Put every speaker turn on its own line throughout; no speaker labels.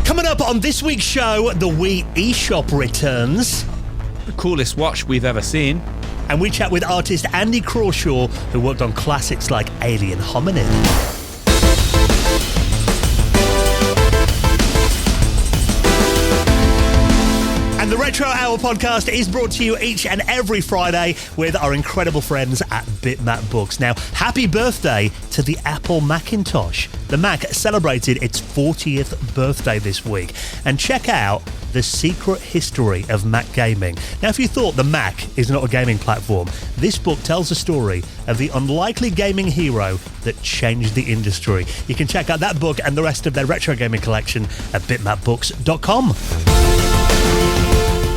Coming up on this week's show, the Wii eShop returns.
The coolest watch we've ever seen.
And we chat with artist Andy Crawshaw, who worked on classics like Alien Hominid. And the Retro Hour podcast is brought to you each and every Friday with our incredible friends at Bitmap Books. Now, happy birthday to the Apple Macintosh. The Mac celebrated its 40th birthday this week. And check out The Secret History of Mac Gaming. Now, if you thought the Mac is not a gaming platform, this book tells the story of the unlikely gaming hero that changed the industry. You can check out that book and the rest of their retro gaming collection at bitmapbooks.com.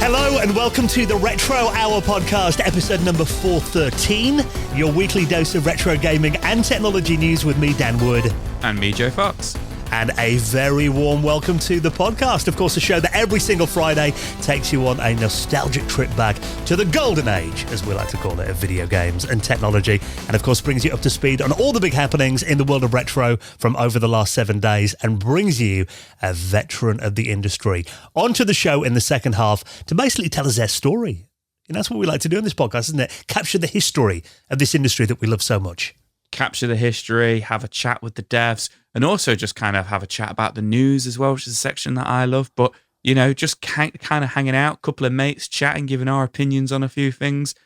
Hello and welcome to the Retro Hour podcast, episode number 413, your weekly dose of retro gaming and technology news with me, Dan Wood.
And me, Joe Fox.
And a very warm welcome to the podcast. Of course, a show that every single Friday takes you on a nostalgic trip back to the golden age, as we like to call it, of video games and technology. And of course, brings you up to speed on all the big happenings in the world of retro from over the last 7 days and brings you a veteran of the industry onto the show in the second half to basically tell us their story. And that's what we like to do in this podcast, isn't it? Capture the history of this industry that we love so much.
Capture the history, have a chat with the devs, and also just kind of have a chat about the news as well, which is a section that I love. But, you know, just kind of hanging out, couple of mates chatting, giving our opinions on a few things.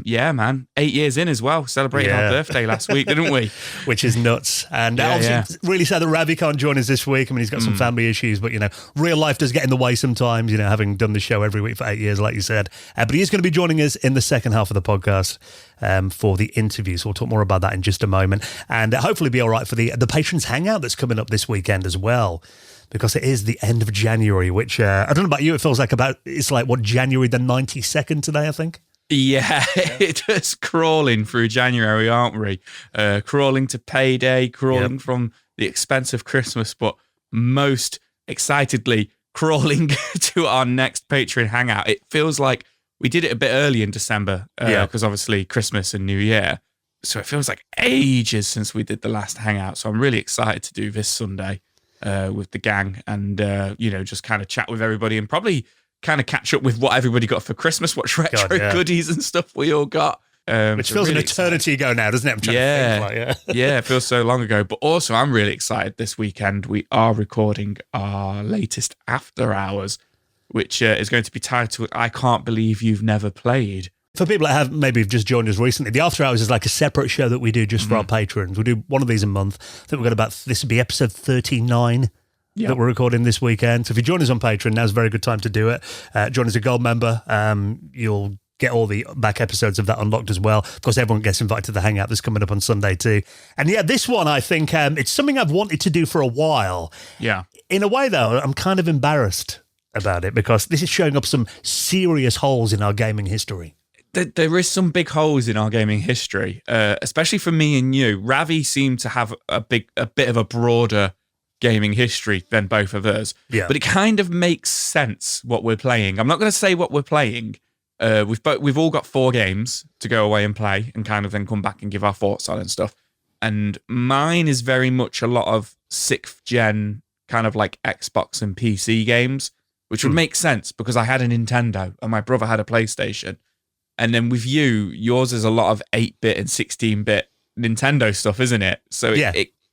Yeah, man. 8 years in as well. Celebrated our birthday last week, didn't we?
Which is nuts. And obviously, really sad that Ravi can't join us this week. I mean, he's got some family issues, but, you know, real life does get in the way sometimes, you know, having done the show every week for 8 years, like you said. But he is going to be joining us in the second half of the podcast for the interview. So we'll talk more about that in just a moment. And hopefully be all right for the Patrons Hangout that's coming up this weekend as well, because it is the end of January, which, I don't know about you, it feels like it's like, January the 92nd today, I think?
Yeah, it's just crawling through January, aren't we? Crawling to payday, crawling from the expense of Christmas, but most excitedly crawling to our next Patreon Hangout. It feels like we did it a bit early in December because obviously Christmas and New Year. So it feels like ages since we did the last Hangout. So I'm really excited to do this Sunday with the gang and, just kind of chat with everybody and probably kind of catch up with what everybody got for Christmas, what retro goodies and stuff we all got.
Which feels really an eternity ago now, doesn't it? I'm trying to think
yeah, it feels so long ago. But also, I'm really excited this weekend. We are recording our latest After Hours, which is going to be titled, I Can't Believe You've Never Played.
For people that have maybe just joined us recently, the After Hours is like a separate show that we do just for our patrons. We do one of these a month. I think we've got this will be episode 39. That we're recording this weekend. So if you join us on Patreon, now's a very good time to do it. Join as a gold member. You'll get all the back episodes of that unlocked as well. Of course, everyone gets invited to the Hangout that's coming up on Sunday too. And yeah, this one, I think it's something I've wanted to do for a while.
Yeah.
In a way, though, I'm kind of embarrassed about it because this is showing up some serious holes in our gaming history.
There is some big holes in our gaming history, especially for me and you. Ravi seemed to have a bit of a broader gaming history than both of us.
Yeah.
But it kind of makes sense what we're playing. I'm not going to say what we're playing. We've all got 4 games to go away and play and kind of then come back and give our thoughts on and stuff. And mine is very much a lot of 6th gen kind of like Xbox and PC games, which would make sense because I had a Nintendo and my brother had a PlayStation. And then with you, yours is a lot of 8-bit and 16-bit Nintendo stuff, isn't it? So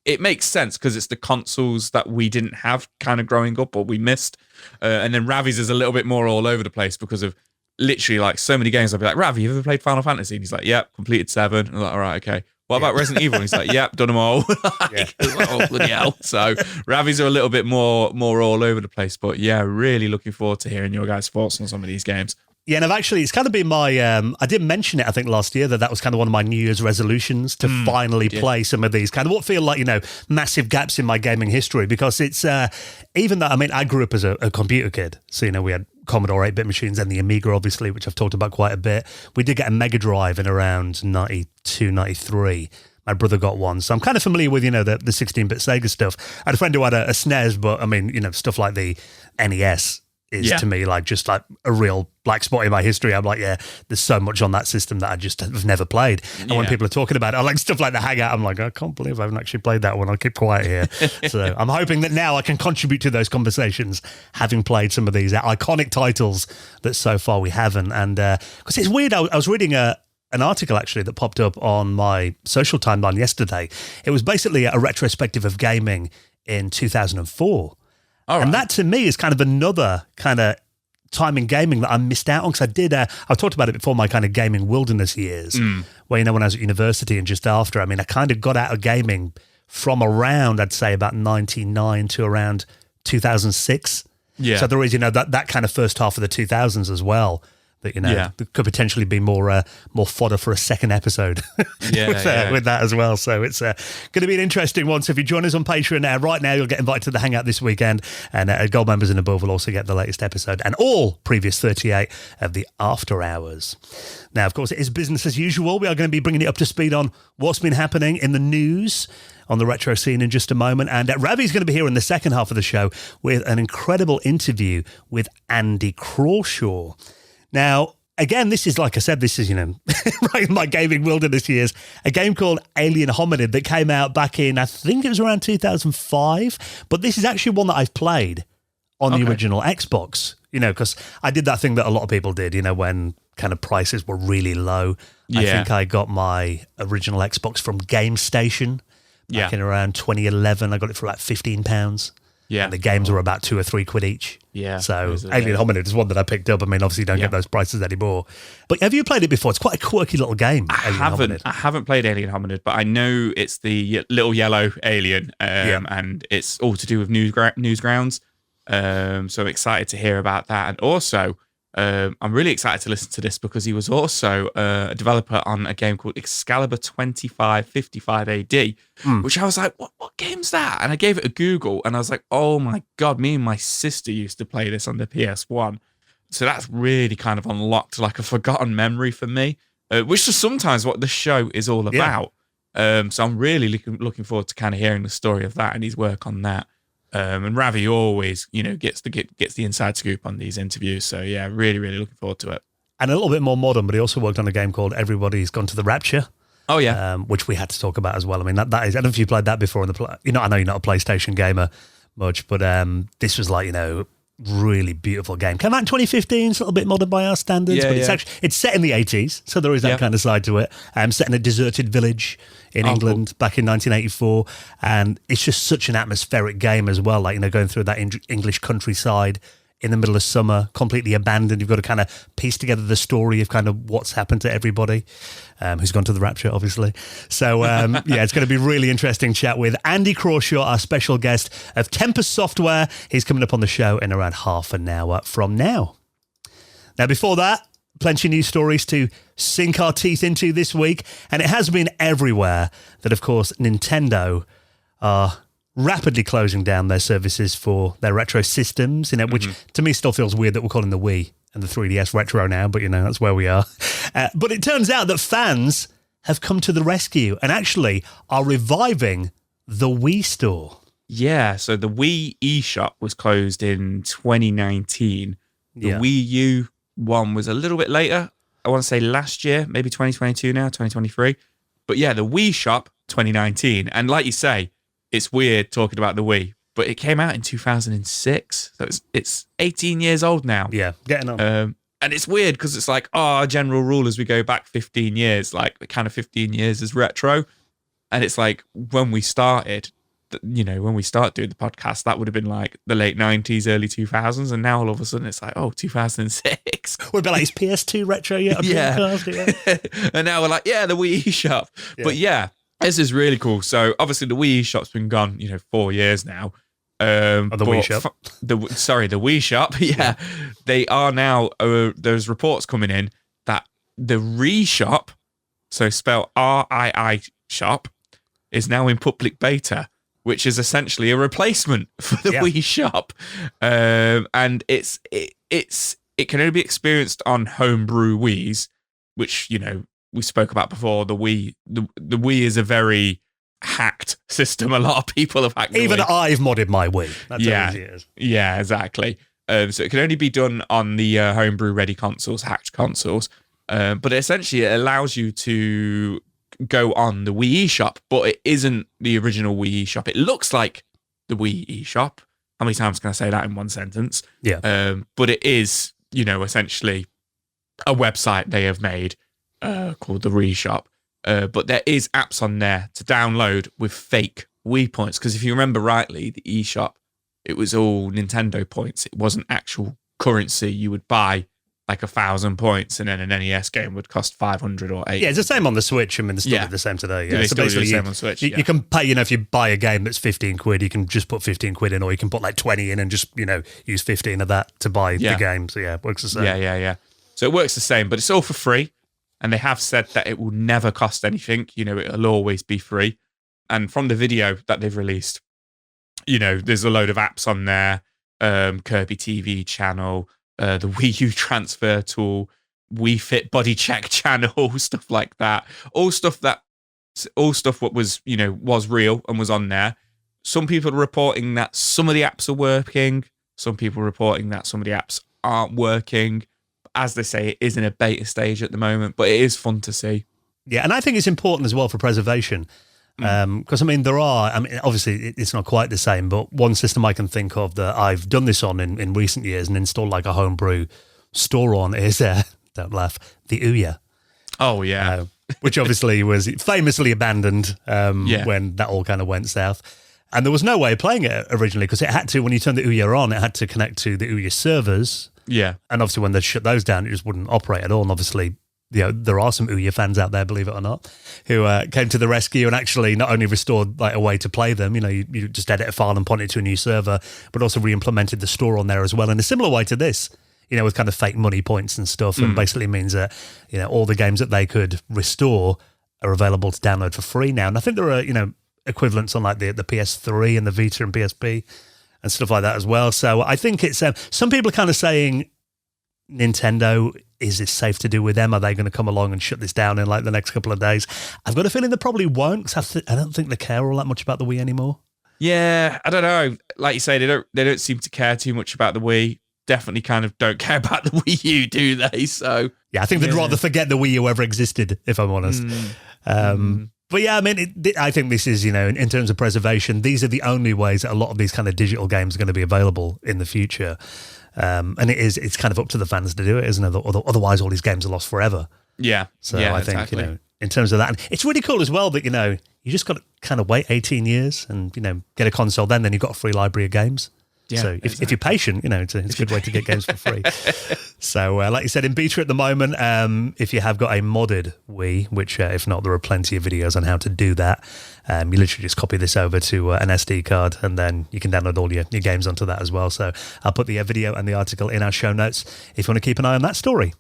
it makes sense because it's the consoles that we didn't have kind of growing up or we missed. And then Ravi's is a little bit more all over the place because of literally like so many games. I'll be like, Ravi, you ever played Final Fantasy? And he's like, yep, completed 7. And I'm like, all right, okay. What about Resident Evil? And he's like, yep, done them all. Oh, bloody hell. So Ravi's are a little bit more all over the place. But yeah, really looking forward to hearing your guys' thoughts on some of these games.
Yeah, and it's kind of been my, I did mention it, I think, last year, that was kind of one of my New Year's resolutions to finally play some of these, kind of what feel like, massive gaps in my gaming history, because it's, even though, I grew up as a computer kid, so, we had Commodore 8-bit machines and the Amiga, obviously, which I've talked about quite a bit. We did get a Mega Drive in around 92, 93. My brother got one, so I'm kind of familiar with, the 16-bit Sega stuff. I had a friend who had a SNES, but, stuff like the NES, is to me like just like a real black spot in my history. I'm like, there's so much on that system that I just have never played. And when people are talking about it, I like stuff like the Hangout. I'm like, I can't believe I haven't actually played that one. I'll keep quiet here. So I'm hoping that now I can contribute to those conversations, having played some of these iconic titles that so far we haven't. And because it's weird, I was reading an article actually that popped up on my social timeline yesterday. It was basically a retrospective of gaming in 2004. And that to me is kind of another kind of time in gaming that I missed out on, because I did, I've talked about it before, my kind of gaming wilderness years, where, when I was at university and just after, I mean, I kind of got out of gaming from around, I'd say about 99 to around 2006. Yeah. So there is, that kind of first half of the 2000s as well, that, there could potentially be more fodder for a second episode with that as well. So it's going to be an interesting one. So if you join us on Patreon right now, you'll get invited to the Hangout this weekend, and Gold members and above will also get the latest episode and all previous 38 of the After Hours. Now, of course, it is business as usual. We are going to be bringing it up to speed on what's been happening in the news on the retro scene in just a moment. And Ravi's going to be here in the second half of the show with an incredible interview with Andy Crawshaw. Now, again, this is, like I said, this is, right in my gaming wilderness years, a game called Alien Hominid that came out back in, I think it was around 2005, but this is actually one that I've played on the original Xbox, because I did that thing that a lot of people did, when kind of prices were really low. Yeah. I think I got my original Xbox from GameStation back in around 2011. I got it for like £15. Yeah. And the games were about £2 or £3 each. Yeah. So Alien Hominid is one that I picked up. I mean, obviously you don't get those prices anymore. But have you played it before? It's quite a quirky little game.
I haven't played Alien Hominid, but I know it's the little yellow alien, and it's all to do with Newsgrounds. So I'm excited to hear about that. And also, I'm really excited to listen to this because he was also a developer on a game called Excalibur 2555 AD, which I was like, what game's that? And I gave it a Google, and I was like, oh my God, me and my sister used to play this on the PS1. So that's really kind of unlocked like a forgotten memory for me, which is sometimes what the show is all about. So I'm really looking forward to kind of hearing the story of that and his work on that. And Ravi always, gets the inside scoop on these interviews. So yeah, really, really looking forward to it.
And a little bit more modern, but he also worked on a game called Everybody's Gone to the Rapture. Oh yeah, which we had to talk about as well. I mean, that is. I don't know if you played that before. I know you're not a PlayStation gamer much, but this was like really beautiful game. Came out in 2015. It's a little bit modern by our standards, but it's set in the 80s, so there is that kind of side to it. Set in a deserted village in England back in 1984, and it's just such an atmospheric game as well. Like going through that English countryside in the middle of summer, completely abandoned. You've got to kind of piece together the story of kind of what's happened to everybody who's gone to the Rapture, obviously. So, it's going to be a really interesting chat with Andy Crawshaw, our special guest of Tempest Software. He's coming up on the show in around half an hour from now. Now, before that, plenty of news stories to sink our teeth into this week, and it has been everywhere that, of course, Nintendo are rapidly closing down their services for their retro systems, which to me still feels weird that we're calling the Wii and the 3DS retro now, but that's where we are. But it turns out that fans have come to the rescue and actually are reviving the Wii store.
Yeah, so the Wii eShop was closed in 2019. The Wii U one was a little bit later. I want to say last year, maybe 2022 now, 2023. But yeah, the Wii Shop 2019. And like you say, it's weird talking about the Wii, but it came out in 2006. So it's 18 years old now.
Yeah, getting on.
And it's weird because it's like, our general rule is we go back 15 years, like the kind of 15 years is retro. And it's like when we started, when we start doing the podcast, that would have been like the late 90s, early 2000s. And now all of a sudden it's like, 2006.
We'd be like, is PS2 retro yet?
And now we're like, the Wii eShop. Yeah. But yeah. This is really cool. So obviously the Wii eShop's been gone, 4 years now.
The Wii Shop.
The Wii Shop. Yeah. They are now, there's reports coming in that the ReShop, so spelled RII shop, is now in public beta, which is essentially a replacement for the Wii Shop. And it can only be experienced on homebrew Wiis, which, we spoke about before. The Wii is a very hacked system. A lot of people have hacked the
Even
Wii.
I've modded my Wii. That's how easy it is.
Yeah, exactly. So it can only be done on the homebrew ready consoles, hacked consoles. But essentially, it allows you to go on the Wii eShop, but it isn't the original Wii eShop. It looks like the Wii eShop. How many times can I say that in one sentence?
Yeah.
But it is, essentially a website they have made called the Wii Shop. But there is apps on there to download with fake Wii points. Because if you remember rightly, the eShop, it was all Nintendo points. It wasn't actual currency. You would buy like 1,000 points, and then an NES game would cost 500 or 800.
Yeah, it's the same on the Switch. I mean, it's still the same today. Yeah,
so basically the same on Switch.
You can pay, if you buy a game that's 15 quid, you can just put 15 quid in, or you can put like 20 in and just, use 15 of that to buy the game. So it works the same.
Yeah. So it works the same, but it's all for free. And they have said that it will never cost anything. It'll always be free. And from the video that they've released, there's a load of apps on there, Kirby TV channel, the Wii U transfer tool, Wii Fit body check channel, stuff like that. All stuff what was, was real and was on there. Some people are reporting that some of the apps are working. Some people are reporting that some of the apps aren't working. As they say, it is in a beta stage at the moment, but it is fun to see.
Yeah, and I think it's important as well for preservation. Because, obviously it's not quite the same, but one system I can think of that I've done this on in recent years and installed like a homebrew store on is, don't laugh, the Ouya.
Oh, yeah.
Which obviously was famously abandoned when that all kind of went south. And there was no way of playing it originally because it had to, when you turned the Ouya on, it had to connect to the Ouya servers.
Yeah.
And obviously when they shut those down, it just wouldn't operate at all. And obviously, there are some Ouya fans out there, believe it or not, who came to the rescue and actually not only restored like a way to play them, you just edit a file and point it to a new server, but also re-implemented the store on there as well in a similar way to this, with kind of fake money points and stuff, and basically means that, all the games that they could restore are available to download for free now. And I think there are, equivalents on like the PS3 and the Vita and PSP and stuff like that as well. So I think it's, some people are kind of saying, Nintendo, is this safe to do with them? Are they going to come along and shut this down in like the next couple of days? I've got a feeling they probably won't, because I don't think they care all that much about the Wii anymore.
Yeah, I don't know. Like you say, they don't seem to care too much about the Wii. Definitely kind of don't care about the Wii U, do they? So
yeah, I think they'd rather forget the Wii U ever existed, if I'm honest. But yeah, I mean, I think this is, in terms of preservation, these are the only ways that a lot of these kind of digital games are going to be available in the future. And it's kind of up to the fans to do it, isn't it? Otherwise, all these games are lost forever.
Yeah.
So I think, exactly. In terms of that, and it's really cool as well that, you just got to kind of wait 18 years and, get a console then you've got a free library of games. Yeah, so if you're patient, it's a good way to get games for free. So like you said, in beta at the moment, if you have got a modded Wii, which if not, there are plenty of videos on how to do that. You literally just copy this over to an SD card and then you can download all your games onto that as well. So I'll put the video and the article in our show notes if you want to keep an eye on that story.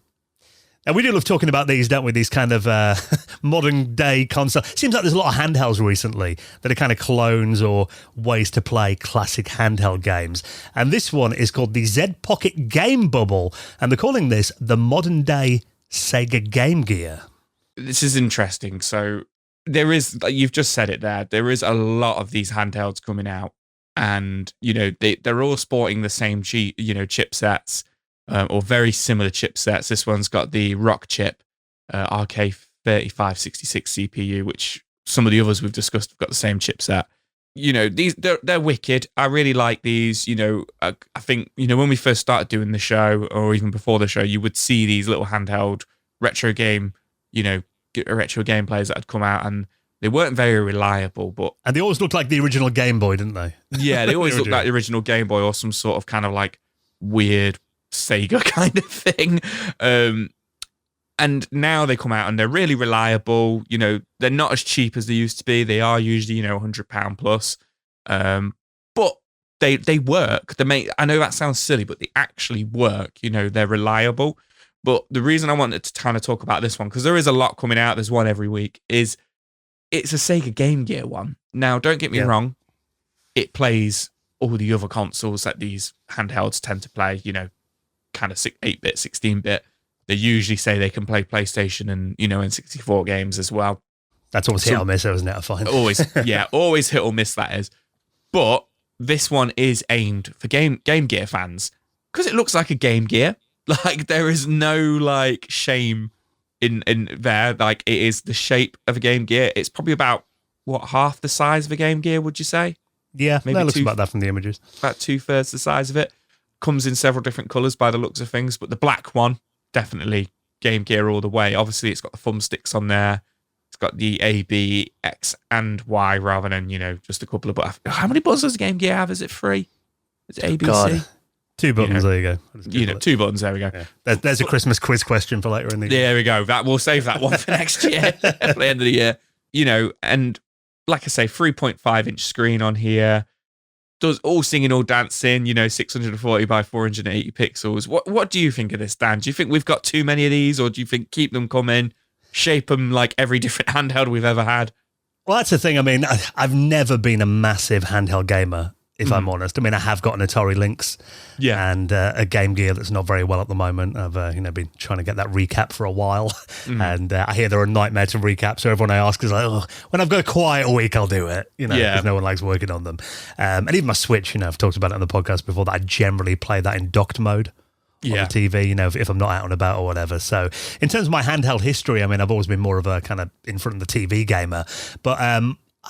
Now, we do love talking about these, don't we? These kind of modern day console. Seems like there's a lot of handhelds recently that are kind of clones or ways to play classic handheld games. And this one is called the Z Pocket Game Bubble. And they're calling this the modern day Sega Game Gear.
This is interesting. So there is, you've just said it there is a lot of these handhelds coming out. And, they're all sporting the same chipsets. Or very similar chipsets. This one's got the Rock chip, RK3566 CPU, which some of the others we've discussed have got the same chipset. These they're wicked. I really like these. I think when we first started doing the show, or even before the show, you would see these little handheld retro game, retro game players that had come out, and they weren't very reliable. And
they always looked like the original Game Boy, didn't they?
Yeah, they always looked like the original Game Boy, or some sort of kind of like weird Sega kind of thing. And now they come out and they're really reliable. They're not as cheap as they used to be. They are usually, £100 plus. But they work. I know that sounds silly, but they actually work. They're reliable. But the reason I wanted to kind of talk about this one, because there is a lot coming out, there's one every week, is it's a Sega Game Gear one. Now, don't get me wrong. It plays all the other consoles that these handhelds tend to play, kind of 8-bit, 16-bit. They usually say they can play PlayStation and, N64 games as well.
That's always hit or miss, isn't it? I find.
Always hit or miss, that is. But this one is aimed for Game Gear fans. Because it looks like a Game Gear. Like, there is no, like, shame in there. Like, it is the shape of a Game Gear. It's probably about, half the size of a Game Gear, would you say?
Yeah, maybe that looks about that from the images.
About 2/3 the size of it. Comes in several different colours by the looks of things, but the black one, definitely Game Gear all the way. Obviously, it's got the thumbsticks on there. It's got the A, B, X, and Y rather than, just a couple of buttons. How many buttons does a Game Gear have? Is it 3? Is it A, B, C?
2 buttons, there you go.
2 buttons, there we go.
Yeah. There's a Christmas quiz question for later in the year.
There we go. We'll save that one for next year, for the end of the year. And like I say, 3.5-inch screen on here. Does all singing, all dancing, 640 by 480 pixels. What do you think of this, Dan? Do you think we've got too many of these, or do you think keep them coming, shape them like every different handheld we've ever had?
Well, that's the thing. I mean, I've never been a massive handheld gamer, if I'm honest. I mean, I have got an Atari Lynx and a Game Gear that's not very well at the moment. I've been trying to get that recap for a while, and I hear they're a nightmare to recap. So everyone I ask is like, oh, when I've got a quiet week, I'll do it. Because no one likes working on them. And even my Switch, I've talked about it on the podcast before, that I generally play that in docked mode on the TV, if I'm not out and about or whatever. So in terms of my handheld history, I mean, I've always been more of a kind of in front of the TV gamer, but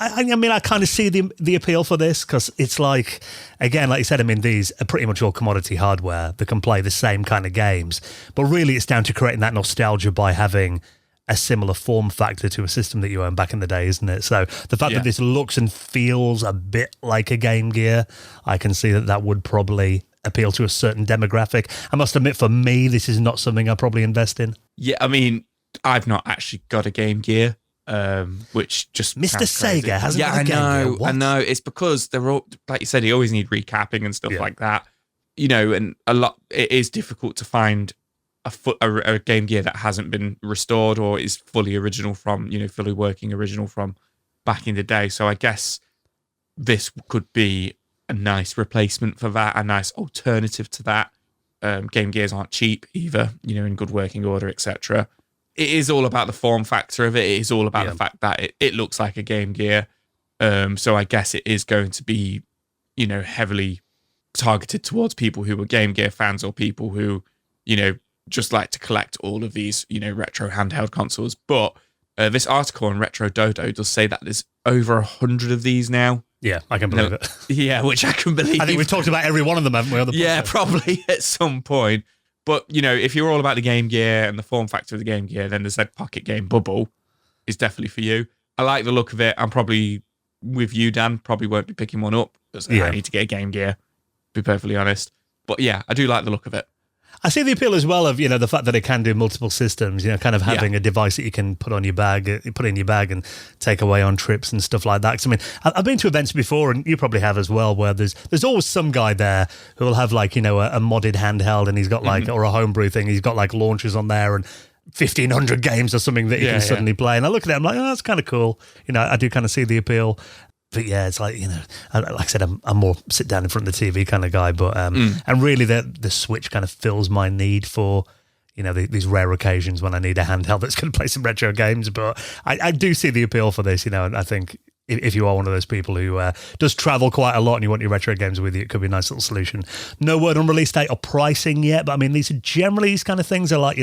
I mean, I kind of see the appeal for this, because it's like, again, like you said, I mean, these are pretty much all commodity hardware that can play the same kind of games. But really, it's down to creating that nostalgia by having a similar form factor to a system that you owned back in the day, isn't it? So the fact that this looks and feels a bit like a Game Gear, I can see that would probably appeal to a certain demographic. I must admit, for me, this is not something I probably invest in.
Yeah, I mean, I've not actually got a Game Gear. Which just
Mr. Sega hasn't got a Game Gear. What?
I know. It's because they're all, like you said, you always need recapping and stuff like that. And it is difficult to find a Game Gear that hasn't been restored or is fully original from, fully working original from back in the day. So I guess this could be a nice replacement for that, a nice alternative to that. Game Gears aren't cheap either, in good working order, etc. It is all about the form factor of it. It is all about the fact that it looks like a Game Gear. So I guess it is going to be, heavily targeted towards people who are Game Gear fans or people who, just like to collect all of these, retro handheld consoles. But this article on Retro Dodo does say that there's over 100 of these now.
Yeah, I can believe it.
Yeah, which I can believe.
I think we've talked about every one of them, haven't we? On the podcast?
Probably at some point. But, if you're all about the Game Gear and the form factor of the Game Gear, then the Z Pocket Game Bubble is definitely for you. I like the look of it. I'm probably with you, Dan. Probably won't be picking one up because I need to get a Game Gear, to be perfectly honest. But yeah, I do like the look of it.
I see the appeal as well of, the fact that it can do multiple systems, kind of having a device that you can put in your bag and take away on trips and stuff like that. 'Cause I mean, I've been to events before, and you probably have as well, where there's always some guy there who will have like, a modded handheld, and he's got like, or a homebrew thing, he's got like launchers on there and 1,500 games or something that you can suddenly play. And I look at it, I'm like, oh, that's kind of cool. I do kind of see the appeal. But yeah, it's like, like I said, I'm more sit down in front of the TV kind of guy. But and really, the Switch kind of fills my need for, these rare occasions when I need a handheld that's going to play some retro games. But I do see the appeal for this, and I think if you are one of those people who does travel quite a lot and you want your retro games with you, it could be a nice little solution. No word on release date or pricing yet, but I mean, these kind of things are like,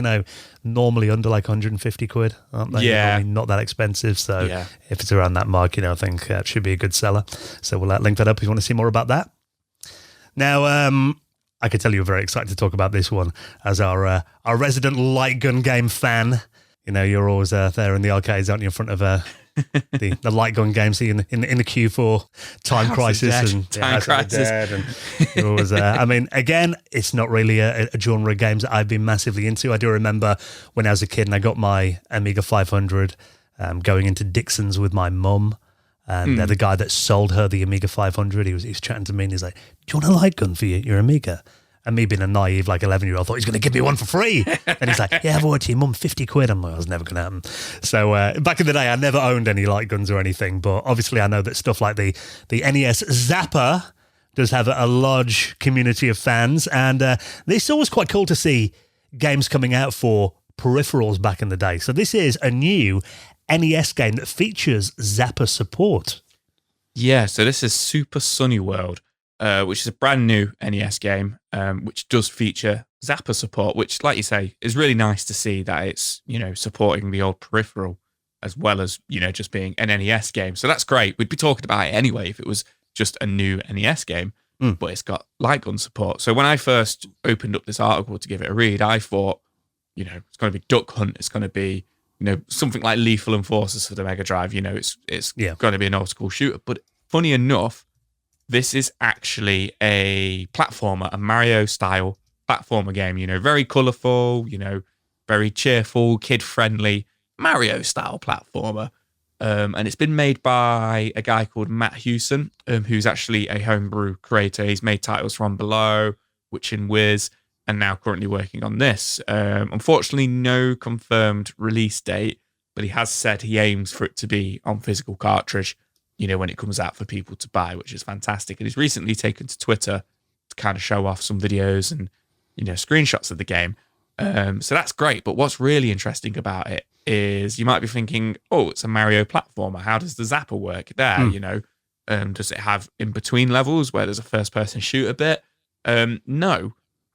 normally under like 150 quid, aren't they?
Yeah.
Normally not that expensive. So if it's around that mark, I think it should be a good seller. So we'll link that up if you want to see more about that. Now, I can tell you're very excited to talk about this one as our resident light gun game fan. You're always there in the arcades, aren't you, in front of the light gun games in the queue for Time Crisis and
Time Crisis.
And it was, I mean, again, it's not really a genre of games that I've been massively into. I do remember when I was a kid and I got my Amiga 500, going into Dixon's with my mum. And the guy that sold her the Amiga 500, he was chatting to me and he's like, "Do you want a light gun for your Amiga?" And me being a naive, like 11-year-old, thought he's going to give me one for free. And he's like, "Yeah, have a word to your mum, 50 quid. I'm like, "It was never going to happen." So back in the day, I never owned any light guns or anything. But obviously, I know that stuff like the NES Zapper does have a large community of fans. And it's always quite cool to see games coming out for peripherals back in the day. So this is a new NES game that features Zapper support.
Yeah, so this is Super Sunny World. which is a brand new NES game, which does feature Zapper support, which, like you say, is really nice to see that it's, supporting the old peripheral as well as, just being an NES game. So that's great. We'd be talking about it anyway if it was just a new NES game, but it's got light gun support. So when I first opened up this article to give it a read, I thought, it's going to be Duck Hunt. It's going to be, something like Lethal Enforcers for the Mega Drive. It's going to be an old school shooter. But funny enough, this is actually a platformer, a Mario-style platformer game. Very colourful, very cheerful, kid-friendly Mario-style platformer. And it's been made by a guy called Matt Hewson, who's actually a homebrew creator. He's made titles from Below, Witchin' Whiz, and now currently working on this. Unfortunately, no confirmed release date, but he has said he aims for it to be on physical cartridge, when it comes out for people to buy, which is fantastic. And he's recently taken to Twitter to kind of show off some videos and, screenshots of the game. So that's great. But what's really interesting about it is you might be thinking, oh, it's a Mario platformer. How does the zapper work there? Does it have in-between levels where there's a first-person shooter bit? No.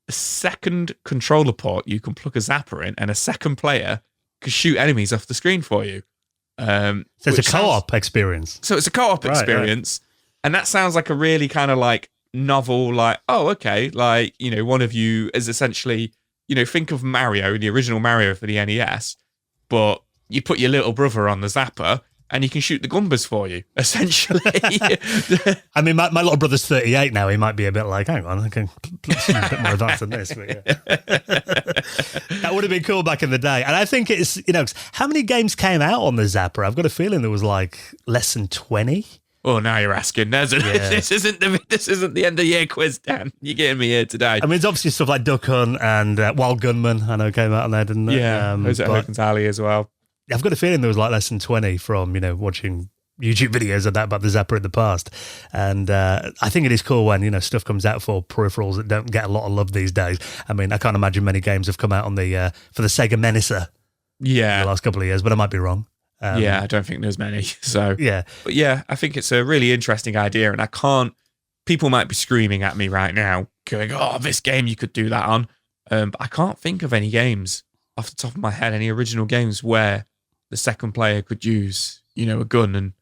A second controller port you can plug a zapper in, and a second player can shoot enemies off the screen for you.
So it's a co-op experience.
So it's a co-op experience. And that sounds like a really kind of like novel, like, oh, okay. Like, one of you is essentially, think of Mario, the original Mario for the NES, but you put your little brother on the zapper and you can shoot the Goombas for you, essentially.
I mean, my little brother's 38 now. He might be a bit like, hang on, I can play a bit more advanced than this. But yeah. That would have been cool back in the day. And I think it's, how many games came out on the Zapper? I've got a feeling there was like less than 20.
Oh, now you're asking. This isn't the end of year quiz, Dan. You're getting me here today.
I mean, it's obviously stuff like Duck Hunt and Wild Gunman, I know, came out on there, didn't it?
Yeah, those at Hook and Tally as well.
I've got a feeling there was like less than 20 from, watching YouTube videos of that about the Zapper in the past. And I think it is cool when, stuff comes out for peripherals that don't get a lot of love these days. I mean, I can't imagine many games have come out on the for the Sega Menacer in the last couple of years, but I might be wrong.
I don't think there's many. So
yeah.
But yeah, I think it's a really interesting idea, and people might be screaming at me right now, going, oh, this game you could do that on. But I can't think of any games off the top of my head, any original games where the second player could use, a gun and,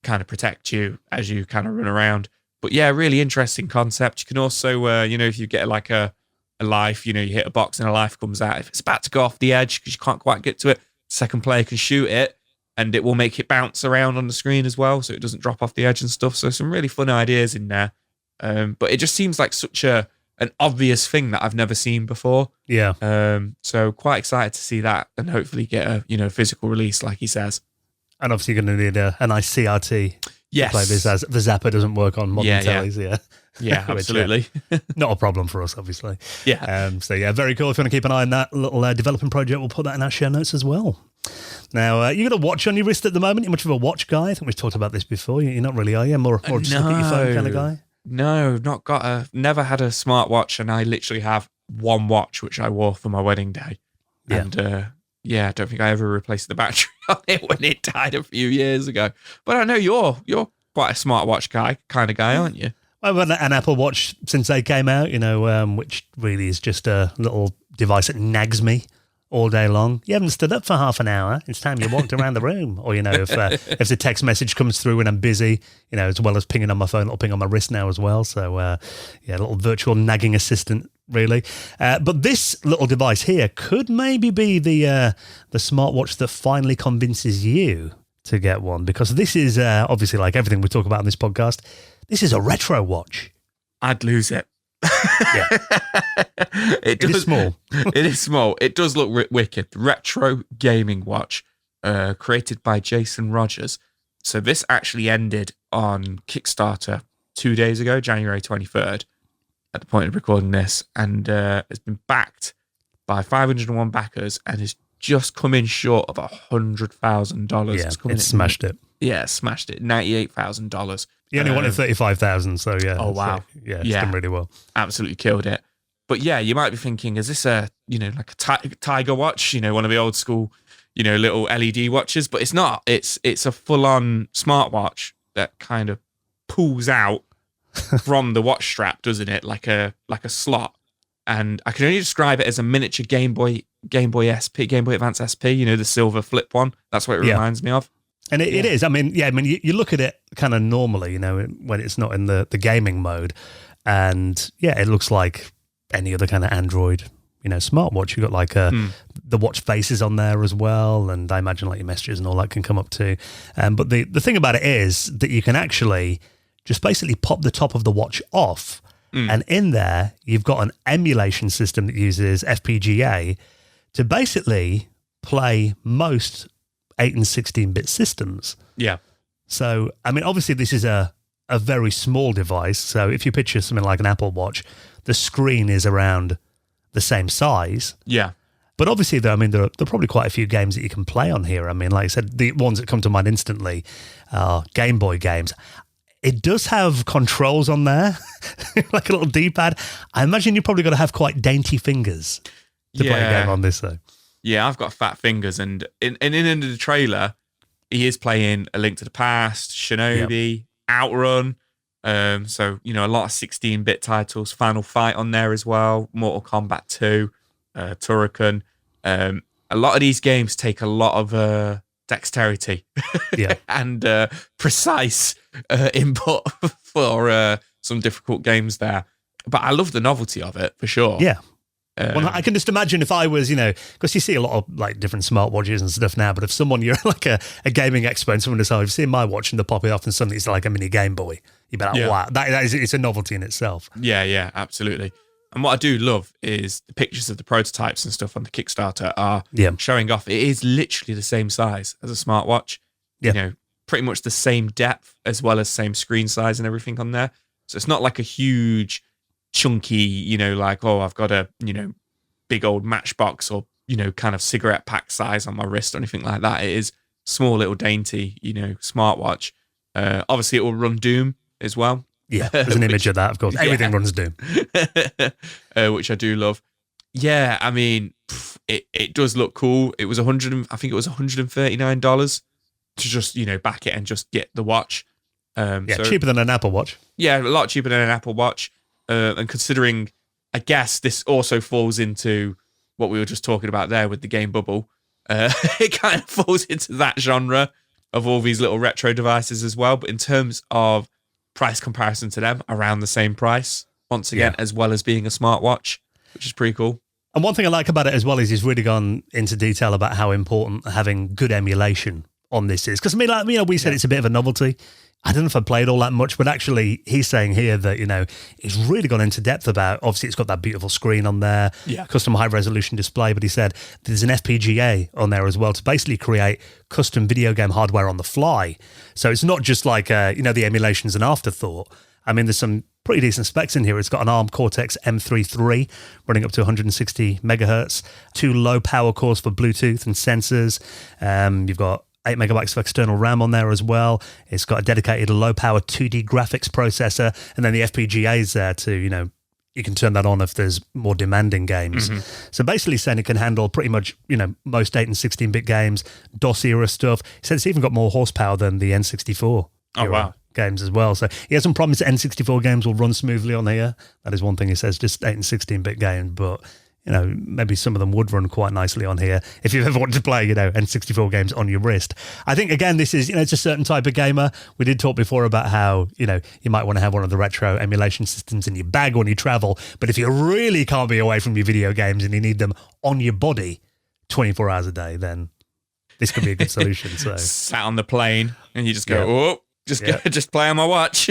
kind of protect you as you kind of run around. But yeah, really interesting concept. You can also, if you get like a life, you hit a box and a life comes out. If it's about to go off the edge because you can't quite get to it, second player can shoot it and it will make it bounce around on the screen as well, so it doesn't drop off the edge and stuff. So some really fun ideas in there. But it just seems like such an obvious thing that I've never seen before.
Yeah.
So quite excited to see that and hopefully get a physical release, like he says.
And obviously you're going to need a nice CRT
yes.
to play this, as the Zapper doesn't work on modern tellies.
Yeah, absolutely.
Not a problem for us, obviously.
Yeah.
So yeah, very cool. If you want to keep an eye on that little developing project, we'll put that in our show notes as well. Now, you got a watch on your wrist at the moment. You're much of a watch guy. I think we've talked about this before. You're not really, are you? More just look at your phone kind of guy?
No, never had a smartwatch, and I literally have one watch which I wore for my wedding day.
Yeah.
And I don't think I ever replaced the battery on it when it died a few years ago. But I know you're quite a smartwatch kind of guy, aren't you?
I've had an Apple Watch since they came out, which really is just a little device that nags me all day long. You haven't stood up for half an hour. It's time you walked around the room. Or, if the text message comes through and I'm busy, as well as pinging on my phone, it'll ping on my wrist now as well. So, a little virtual nagging assistant, really. But this little device here could maybe be the smartwatch that finally convinces you to get one, because this is obviously, like everything we talk about on this podcast, this is a retro watch.
I'd lose it.
Yeah.
It is small. It is small. It does look wicked. Retro gaming watch, created by Jason Rogers. So this actually ended on Kickstarter 2 days ago, January 23rd, at the point of recording this, and it's been backed by 501 backers and has just come in short of $100,000.
Yeah, it's smashed it.
Yeah, smashed it. $98,000.
He only wanted 35,000, so yeah.
Oh wow.
It's done really well.
Absolutely killed it. But yeah, you might be thinking, is this a like a Tiger watch? One of the old school, little LED watches? But it's not. It's a full on smartwatch that kind of pulls out from the watch strap, doesn't it? Like a slot. And I can only describe it as a miniature Game Boy SP, Game Boy Advance SP, the silver flip one. That's what it reminds me of.
And it is. I mean, you look at it kind of normally, when it's not in the gaming mode. And it looks like any other kind of Android, smartwatch. You've got like the watch faces on there as well. And I imagine like your messages and all that can come up too. But the thing about it is that you can actually just basically pop the top of the watch off. And in there, you've got an emulation system that uses FPGA to basically play most 8 and 16-bit systems.
Yeah.
So, I mean, obviously this is a very small device. So if you picture something like an Apple Watch, the screen is around the same size.
Yeah.
But obviously, though, I mean, there are probably quite a few games that you can play on here. I mean, like I said, the ones that come to mind instantly are Game Boy games. It does have controls on there, like a little D-pad. I imagine you've probably got to have quite dainty fingers to play a game on this, though. Yeah,
I've got fat fingers. And in the trailer, he is playing A Link to the Past, Shinobi, Outrun. So, a lot of 16-bit titles. Final Fight on there as well. Mortal Kombat 2, Turrican. A lot of these games take a lot of dexterity and precise input for some difficult games there. But I love the novelty of it, for sure.
Yeah. Well, I can just imagine if I was, because you see a lot of like different smartwatches and stuff now, but if you're like a gaming expert and someone decides, I've seen my watch and they pop it off and suddenly it's like a mini Game Boy, you'd be like, wow, it's a novelty in itself.
Yeah, absolutely. And what I do love is the pictures of the prototypes and stuff on the Kickstarter are showing off. It is literally the same size as a smartwatch.
Yeah.
Pretty much the same depth as well as same screen size and everything on there. So it's not like a huge, chunky, I've got a, big old matchbox or, kind of cigarette pack size on my wrist or anything like that. It is small, little dainty, smartwatch. Obviously, it will run Doom as well.
Yeah, there's an image of that, of course. Everything runs Doom.
Which I do love. Yeah, I mean, it does look cool. It was $139 to just, back it and just get the watch.
Cheaper than an Apple Watch.
Yeah, a lot cheaper than an Apple Watch. And considering, I guess this also falls into what we were just talking about there with the game bubble. It kind of falls into that genre of all these little retro devices as well. But in terms of price comparison to them, around the same price, once again, as well as being a smartwatch, which is pretty cool.
And one thing I like about it as well is he's really gone into detail about how important having good emulation on this is. Because, I mean, we said it's a bit of a novelty. I don't know if I played all that much, but actually he's saying here that, he's really gone into depth about, obviously it's got that beautiful screen on there, custom high resolution display, but he said there's an FPGA on there as well to basically create custom video game hardware on the fly. So it's not just like, the emulation's an afterthought. I mean, there's some pretty decent specs in here. It's got an ARM Cortex M33 running up to 160 megahertz, 2 low power cores for Bluetooth and sensors. You've got 8 megabytes of external RAM on there as well. It's got a dedicated low-power 2D graphics processor, and then the FPGA is there to, you can turn that on if there's more demanding games. Mm-hmm. So basically saying it can handle pretty much, most 8 and 16-bit games, DOS-era stuff. He said it's even got more horsepower than the N64 games as well. So he hasn't promised that N64 games will run smoothly on here. That is one thing he says, just 8 and 16-bit games, but maybe some of them would run quite nicely on here if you've ever wanted to play, N64 games on your wrist. I think, again, this is, it's a certain type of gamer. We did talk before about how, you might want to have one of the retro emulation systems in your bag when you travel, but if you really can't be away from your video games and you need them on your body 24 hours a day, then this could be a good solution. So
sat on the plane and you just go, just play on my watch.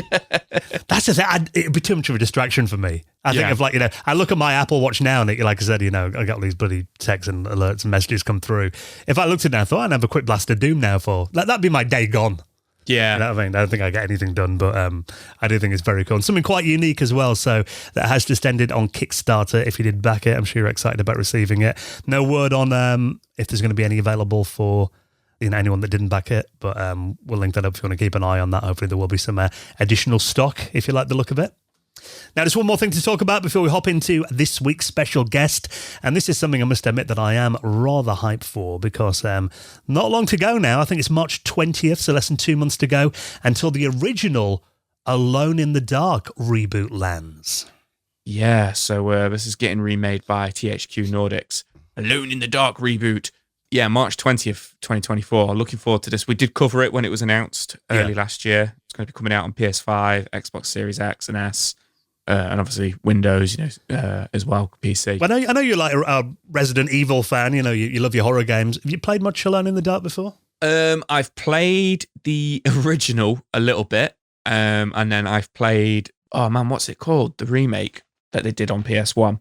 That's the thing. It'd be too much of a distraction for me. I think of I look at my Apple Watch now and like I said, I got all these bloody texts and alerts and messages come through. If I looked at it now, I thought I'd have a quick blast of Doom now that'd be my day gone.
Yeah.
You know what I mean? I don't think I get anything done, but I do think it's very cool. And something quite unique as well. So that has just ended on Kickstarter. If you did back it, I'm sure you're excited about receiving it. No word on if there's going to be any available for anyone that didn't back it, but we'll link that up if you want to keep an eye on that. Hopefully there will be some additional stock if you like the look of it. Now, there's one more thing to talk about before we hop into this week's special guest, and this is something I must admit that I am rather hyped for because not long to go now. I think it's March 20th, so less than 2 months to go until the original Alone in the Dark reboot lands.
Yeah, so this is getting remade by THQ Nordics. Alone in the Dark reboot. Yeah, March 20th, 2024. Looking forward to this. We did cover it when it was announced early last year. It's going to be coming out on PS5, Xbox Series X and S, and obviously Windows, as well, PC.
Well, I know you're like a Resident Evil fan. You love your horror games. Have you played much Alone in the Dark before?
I've played the original a little bit, and then I've played, what's it called? The remake that they did on PS1.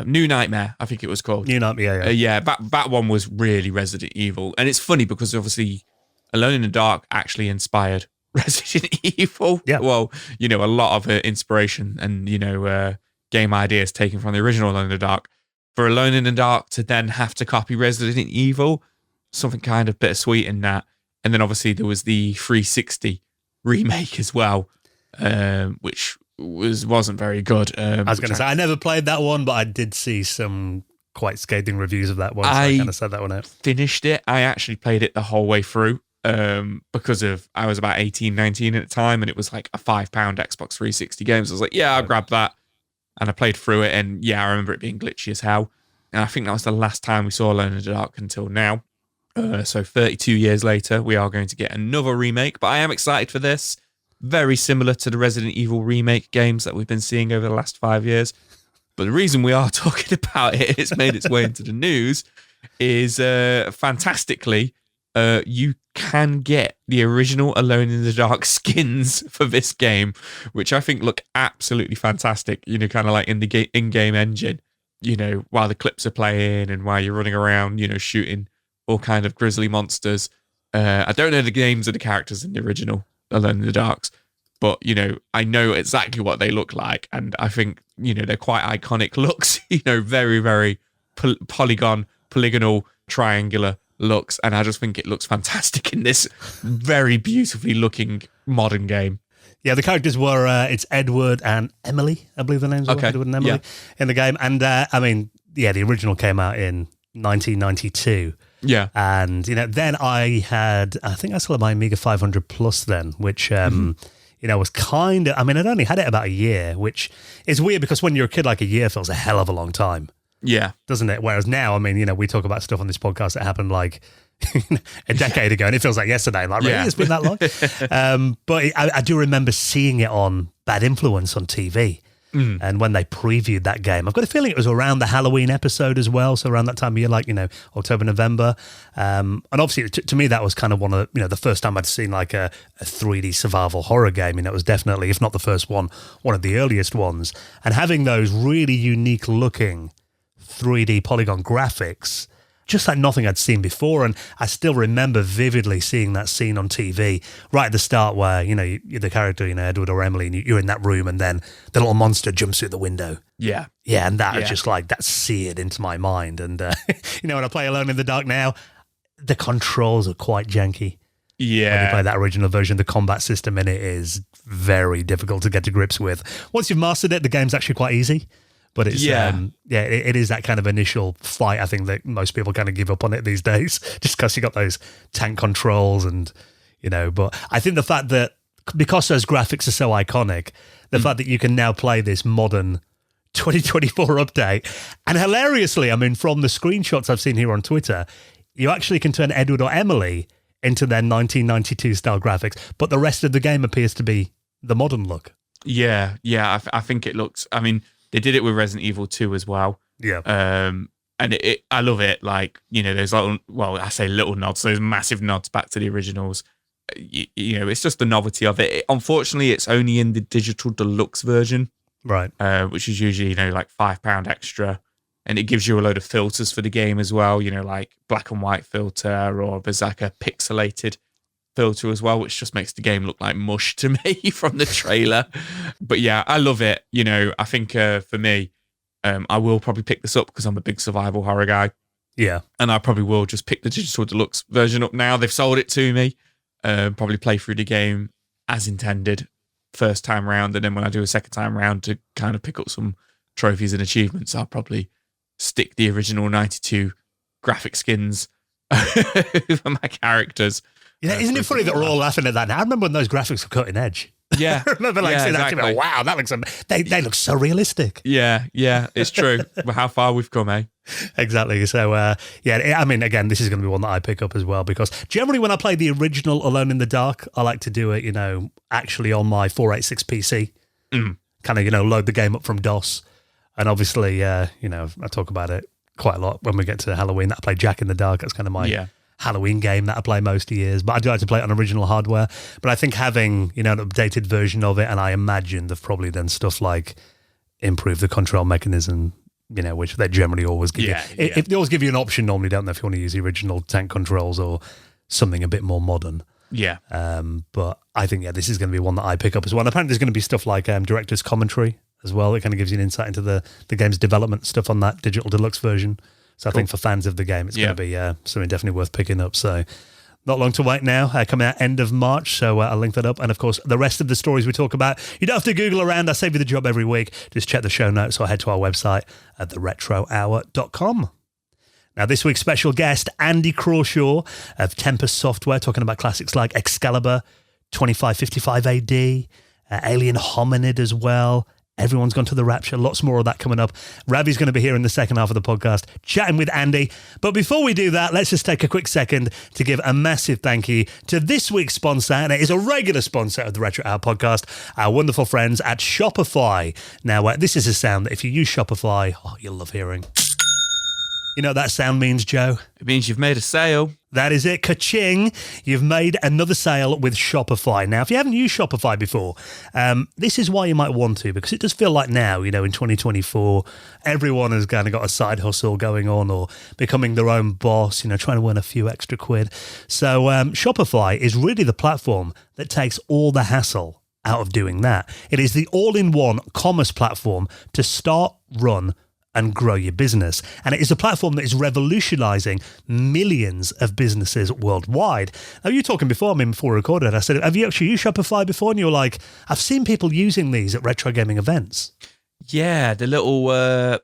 New Nightmare, I think it was called.
New Nightmare,
that one was really Resident Evil. And it's funny because obviously Alone in the Dark actually inspired Resident Evil.
Yeah.
Well, a lot of inspiration and, game ideas taken from the original Alone in the Dark. For Alone in the Dark to then have to copy Resident Evil, something kind of bittersweet in that. And then obviously there was the 360 remake as well, which wasn't very good.
I was going to say, I never played that one, but I did see some quite scathing reviews of that one, so I kind of set that one out.
Finished it. I actually played it the whole way through because I was about 18, 19 at the time, and it was like a £5 Xbox 360 game. So I was like, I'll grab that. And I played through it, and I remember it being glitchy as hell. And I think that was the last time we saw Alone in the Dark until now. So 32 years later, we are going to get another remake, but I am excited for this. Very similar to the Resident Evil remake games that we've been seeing over the last 5 years. But the reason we are talking about it, it's made its way into the news, is fantastically, you can get the original Alone in the Dark skins for this game, which I think look absolutely fantastic, kind of like in the in-game engine, while the clips are playing and while you're running around, shooting all kind of grisly monsters. I don't know the names of the characters in the original Alone in the Darks, but I know exactly what they look like, and I think they're quite iconic looks. Very very polygonal triangular looks, and I just think it looks fantastic in this very beautifully looking modern game.
Yeah, the characters were it's Edward and Emily, I believe the names are Edward and Emily in the game, and the original came out in 1992.
Yeah.
And, then I think I still had my Amiga 500 Plus then, which, was kind of, I'd only had it about a year, which is weird because when you're a kid, like a year feels a hell of a long time.
Yeah.
Doesn't it? Whereas now, we talk about stuff on this podcast that happened like a decade ago and it feels like yesterday. Like, really? It's been that long? But I do remember seeing it on Bad Influence on TV. And when they previewed that game, I've got a feeling it was around the Halloween episode as well. So around that time of year, like, October, November. And obviously to me, that was kind of one of the, the first time I'd seen like a 3D survival horror game. It was definitely, if not the first one of the earliest ones. And having those really unique looking 3D polygon graphics, just like nothing I'd seen before. And I still remember vividly seeing that scene on TV right at the start where, you're the character, Edward or Emily, and you're in that room and then the little monster jumps through the window.
Yeah.
Yeah, and that is just like, that's seared into my mind. And, when I play Alone in the Dark now, the controls are quite janky.
Yeah.
When you play that original version, the combat system in it is very difficult to get to grips with. Once you've mastered it, the game's actually quite easy. But it's it is that kind of initial fight, I think, that most people kind of give up on it these days, just because you got those tank controls and, but I think the fact that because those graphics are so iconic, the fact that you can now play this modern 2024 update, and hilariously, from the screenshots I've seen here on Twitter, you actually can turn Edward or Emily into their 1992 style graphics, but the rest of the game appears to be the modern look.
Yeah, I think it looks, they did it with Resident Evil 2 as well.
Yeah.
And I love it. Like, there's I say little nods, there's massive nods back to the originals. It's just the novelty of it. Unfortunately, it's only in the digital deluxe version.
Right.
Which is usually, like £5 extra. And it gives you a load of filters for the game as well, like black and white filter, or there's like a pixelated filter as well, which just makes the game look like mush to me from the trailer. But yeah, I love it. I think for me, I will probably pick this up because I'm a big survival horror guy.
Yeah.
And I probably will just pick the digital deluxe version up now. They've sold it to me. Probably play through the game as intended first time round. And then when I do a second time round to kind of pick up some trophies and achievements, I'll probably stick the original 92 graphic skins for my characters.
Yeah, isn't it funny that we're all laughing at that now? I remember when those graphics were cutting edge.
Yeah.
I remember seeing that.
Exactly.
Wow, that looks. They look so realistic.
Yeah, it's true. How far we've come, eh?
Exactly. So, I mean, again, this is going to be one that I pick up as well, because generally when I play the original Alone in the Dark, I like to do it, actually on my 486 PC. Kind of, load the game up from DOS. And obviously, I talk about it quite a lot when we get to Halloween. That I play Jack in the Dark. That's kind of my Halloween game that I play most of years. But I do like to play it on original hardware. But I think having, an updated version of it, and I imagine they've probably done stuff like improve the control mechanism, which they generally always give you. If they always give you an option normally, don't they, if you want to use the original tank controls or something a bit more modern.
Yeah.
But I think, this is going to be one that I pick up as well. And apparently there's going to be stuff like director's commentary as well. It kind of gives you an insight into the game's development stuff on that digital deluxe version. So I think for fans of the game, it's going to be something definitely worth picking up. So not long to wait now, coming out end of March, so I'll link that up. And of course, the rest of the stories we talk about, you don't have to Google around. I save you the job every week. Just check the show notes or head to our website at theretrohour.com. Now, this week's special guest, Andy Crawshaw of Tempest Software, talking about classics like Excalibur, 2555 AD, Alien Hominid as well. Everyone's gone to the Rapture. Lots more of that coming up. Ravi's going to be here in the second half of the podcast, chatting with Andy. But before we do that, let's just take a quick second to give a massive thank you to this week's sponsor, and it is a regular sponsor of the Retro Hour podcast, our wonderful friends at Shopify. Now, this is a sound that if you use Shopify, you'll love hearing. You know what that sound means, Joe?
It means you've made a sale.
That is it. Ka-ching. You've made another sale with Shopify. Now, if you haven't used Shopify before, this is why you might want to, because it does feel like now, in 2024, everyone has kind of got a side hustle going on or becoming their own boss, trying to earn a few extra quid. So Shopify is really the platform that takes all the hassle out of doing that. It is the all-in-one commerce platform to start, run, and grow your business. And it is a platform that is revolutionizing millions of businesses worldwide. Now, you were talking before we recorded, I said, have you actually used Shopify before? And you were like, I've seen people using these at retro gaming events.
Yeah, the little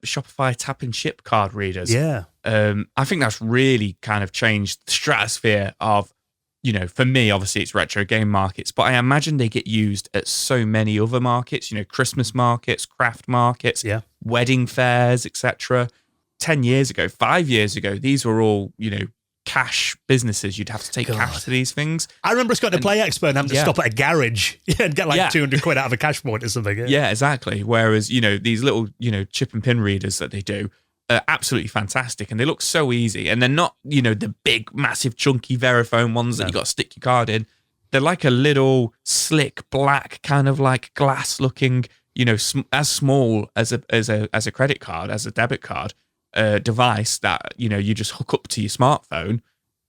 Shopify tap and ship card readers.
Yeah.
I think that's really kind of changed the stratosphere of, for me, obviously it's retro game markets, but I imagine they get used at so many other markets, Christmas markets, craft markets, wedding fairs, etc. 10 years ago, 5 years ago, these were all, cash businesses. You'd have to take cash to these things.
I remember us going to Play Expo and having to stop at a garage and get 200 quid out of a cash point or something.
Yeah, exactly. Whereas, these little, chip and pin readers that they do, absolutely fantastic, and they look so easy, and they're not the big massive chunky Verifone ones that you got to stick your card in. They're like a little slick black kind of like glass looking, as small as a credit card, as a debit card device that you just hook up to your smartphone,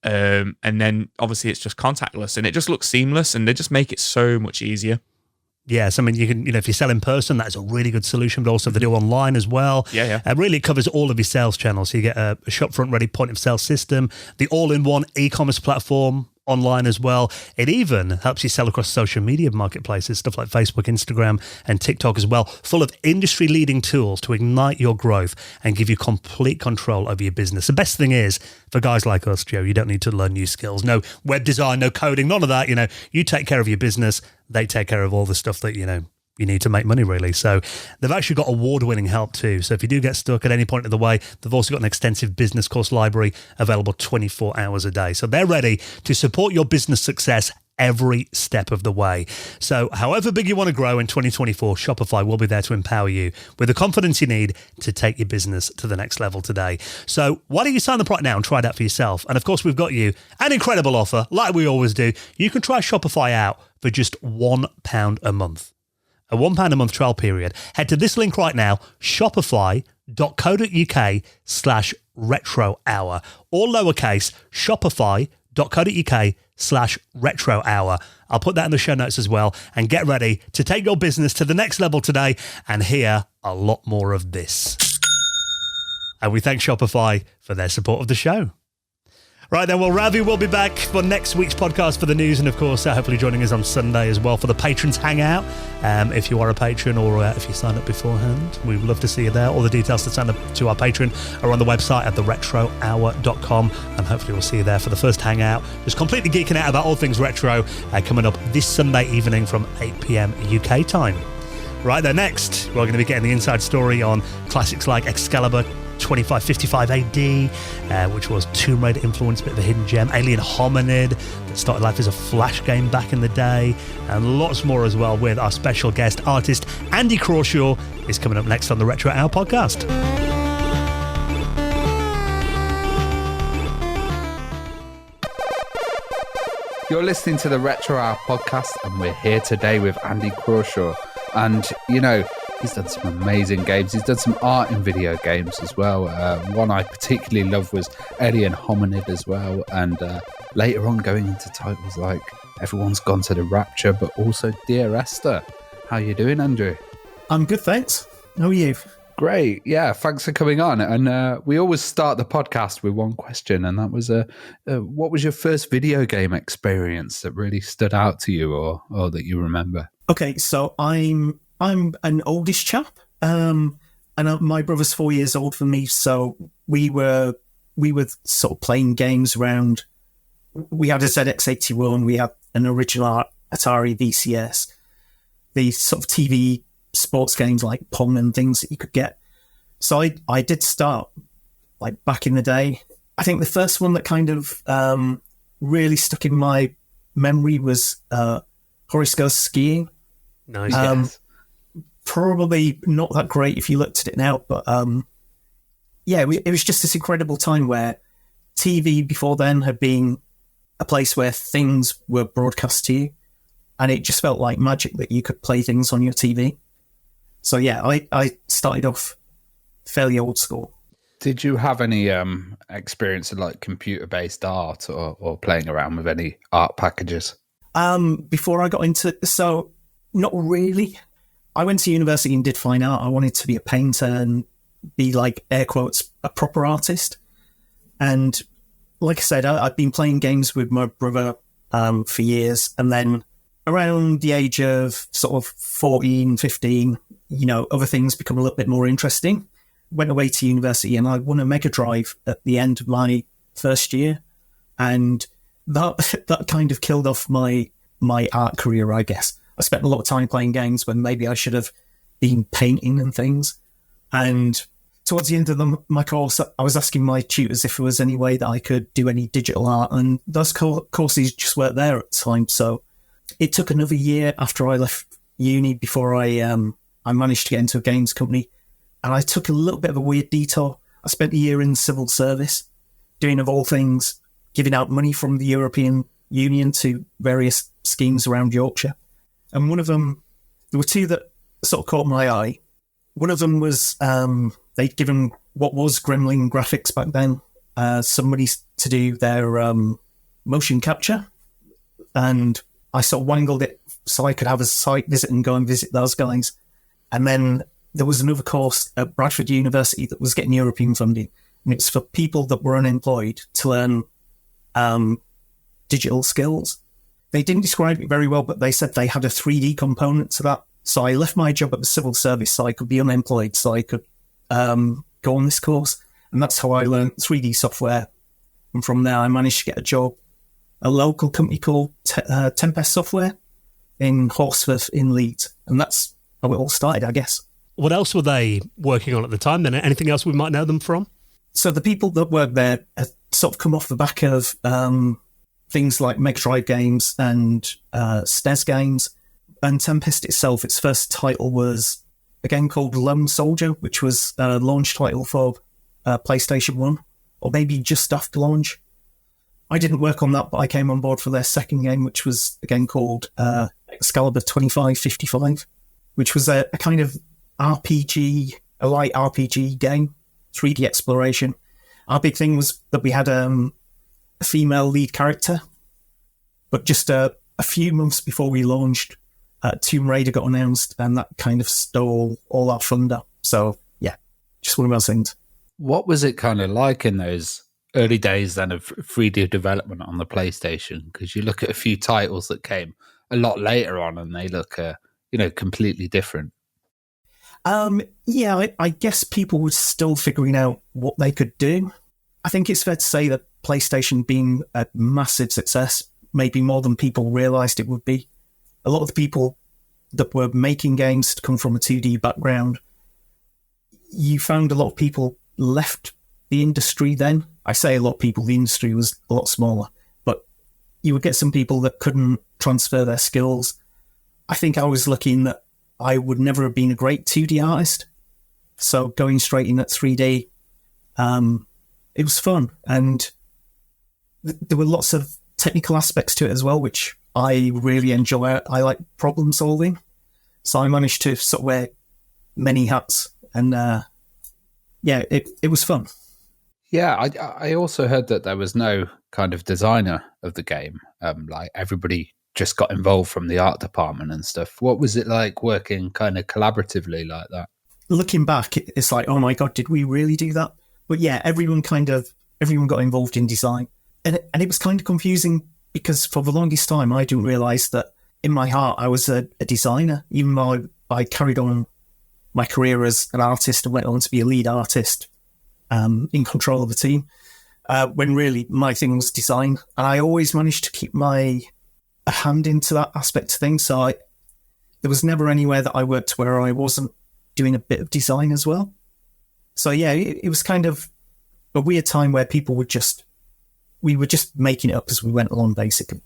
and then obviously it's just contactless, and it just looks seamless, and they just make it so much easier.
Yes, I mean, you can, if you sell in person, that's a really good solution, but also if they do online as well.
Yeah.
Really, it covers all of your sales channels. So you get a shopfront ready point of sale system, the all-in-one e-commerce platform online as well. It even helps you sell across social media marketplaces, stuff like Facebook, Instagram, and TikTok as well, full of industry-leading tools to ignite your growth and give you complete control over your business. The best thing is, for guys like us, Joe, you don't need to learn new skills. No web design, no coding, none of that. You take care of your business. They take care of all the stuff that, you need to make money, really. So they've actually got award-winning help too. So if you do get stuck at any point of the way, they've also got an extensive business course library available 24 hours a day. So they're ready to support your business success every step of the way. So however big you want to grow in 2024, Shopify will be there to empower you with the confidence you need to take your business to the next level today. So why don't you sign up right now and try it out for yourself? And of course, we've got you an incredible offer, like we always do. You can try Shopify out for just £1 a month. A £1 a month trial period. Head to this link right now, shopify.co.uk/retro hour, all lowercase, shopify.co.uk/retro hour. I'll put that in the show notes as well, and get ready to take your business to the next level today and hear a lot more of this. And we thank Shopify for their support of the show. Right then, well, Ravi will be back for next week's podcast for the news, and of course, hopefully joining us on Sunday as well for the Patrons Hangout. If you are a patron or if you sign up beforehand, we would love to see you there. All the details to sign up to our Patreon are on the website at theretrohour.com, and hopefully we'll see you there for the first Hangout. Just completely geeking out about all things retro, coming up this Sunday evening from 8 p.m. UK time. Right there, next, we're going to be getting the inside story on classics like Excalibur 2555 AD, which was Tomb Raider influenced, bit of a hidden gem, Alien Hominid, that started life as a Flash game back in the day, and lots more as well with our special guest artist Andy Crawshaw is coming up next on the Retro Hour podcast.
You're listening to the Retro Hour podcast, and we're here today with Andy Crawshaw. And, you know, he's done some amazing games. He's done some art in video games as well. One I particularly loved was Alien Hominid as well. And later on going into titles like Everyone's Gone to the Rapture, but also Dear Esther. How you doing, Andrew?
I'm good, thanks. How are you?
Great. Yeah, thanks for coming on. And we always start the podcast with one question, and that was what was your first video game experience that really stood out to you or that you remember?
Okay, so I'm an oldish chap, and my brother's 4 years older than me. So we were sort of playing games around. We had a ZX81, we had an original Atari VCS, the sort of TV sports games like Pong and things that you could get. So I did start like back in the day. I think the first one that kind of really stuck in my memory was Horace Goes Skiing.
Nice. Yes.
Probably not that great if you looked at it now, but it was just this incredible time where TV before then had been a place where things were broadcast to you, and it just felt like magic that you could play things on your TV. So yeah, I started off fairly old school.
Did you have any experience of like computer-based art or playing around with any art packages?
Before I got into so. Not really. I went to university and did fine art. I wanted to be a painter and be, like, air quotes, a proper artist. And like I said, I'd been playing games with my brother for years. And then around the age of sort of 14, 15, you know, other things become a little bit more interesting. Went away to university and I won a Mega Drive at the end of my first year. And that kind of killed off my art career, I guess. I spent a lot of time playing games when maybe I should have been painting and things. And towards the end of my course, I was asking my tutors if there was any way that I could do any digital art, and those courses just weren't there at the time. So it took another year after I left uni before I managed to get into a games company. And I took a little bit of a weird detour. I spent a year in the civil service, doing, of all things, giving out money from the European Union to various schemes around Yorkshire. And one of them, there were two that sort of caught my eye. One of them was they'd given what was Gremlin Graphics back then some money to do their motion capture. And I sort of wangled it so I could have a site visit and go and visit those guys. And then there was another course at Bradford University that was getting European funding. And it's for people that were unemployed to learn digital skills. They didn't describe it very well, but they said they had a 3D component to that. So I left my job at the civil service so I could be unemployed, so I could go on this course. And that's how I learned 3D software. And from there, I managed to get a job at a local company called Tempest Software in Horsforth in Leeds. And that's how it all started, I guess.
What else were they working on at the time then? Anything else we might know them from?
So the people that work there have sort of come off the back of things like Mega Drive games and SNES games. And Tempest itself, its first title was a game called Lone Soldier, which was a launch title for PlayStation 1, or maybe just after launch. I didn't work on that, but I came on board for their second game, which was a game called Excalibur 2555, which was a kind of RPG, a light RPG game, 3D exploration. Our big thing was that we had a female lead character, but just a few months before we launched, Tomb Raider got announced, and that kind of stole all our thunder. So, yeah, just one of those things.
What was it kind of like in those early days then of 3D development on the PlayStation? Because you look at a few titles that came a lot later on and they look, completely different.
I guess people were still figuring out what they could do. I think it's fair to say that PlayStation being a massive success, maybe more than people realised it would be. A lot of the people that were making games to come from a 2D background, you found a lot of people left the industry then. I say a lot of people, the industry was a lot smaller, but you would get some people that couldn't transfer their skills. I think I was lucky in that I would never have been a great 2D artist. So going straight in at 3D, it was fun. And there were lots of technical aspects to it as well, which I really enjoy. I like problem solving. So I managed to sort of wear many hats. And it was fun.
Yeah, I also heard that there was no kind of designer of the game. Like everybody just got involved from the art department and stuff. What was it like working kind of collaboratively like that?
Looking back, it's like, oh my God, did we really do that? But yeah, everyone got involved in design. And it was kind of confusing because for the longest time, I didn't realise that in my heart, I was a designer, even though I carried on my career as an artist and went on to be a lead artist in control of the team, when really my thing was design. And I always managed to keep a hand into that aspect of things. So there was never anywhere that I worked where I wasn't doing a bit of design as well. So yeah, it was kind of a weird time where we were just making it up as we went along, basically.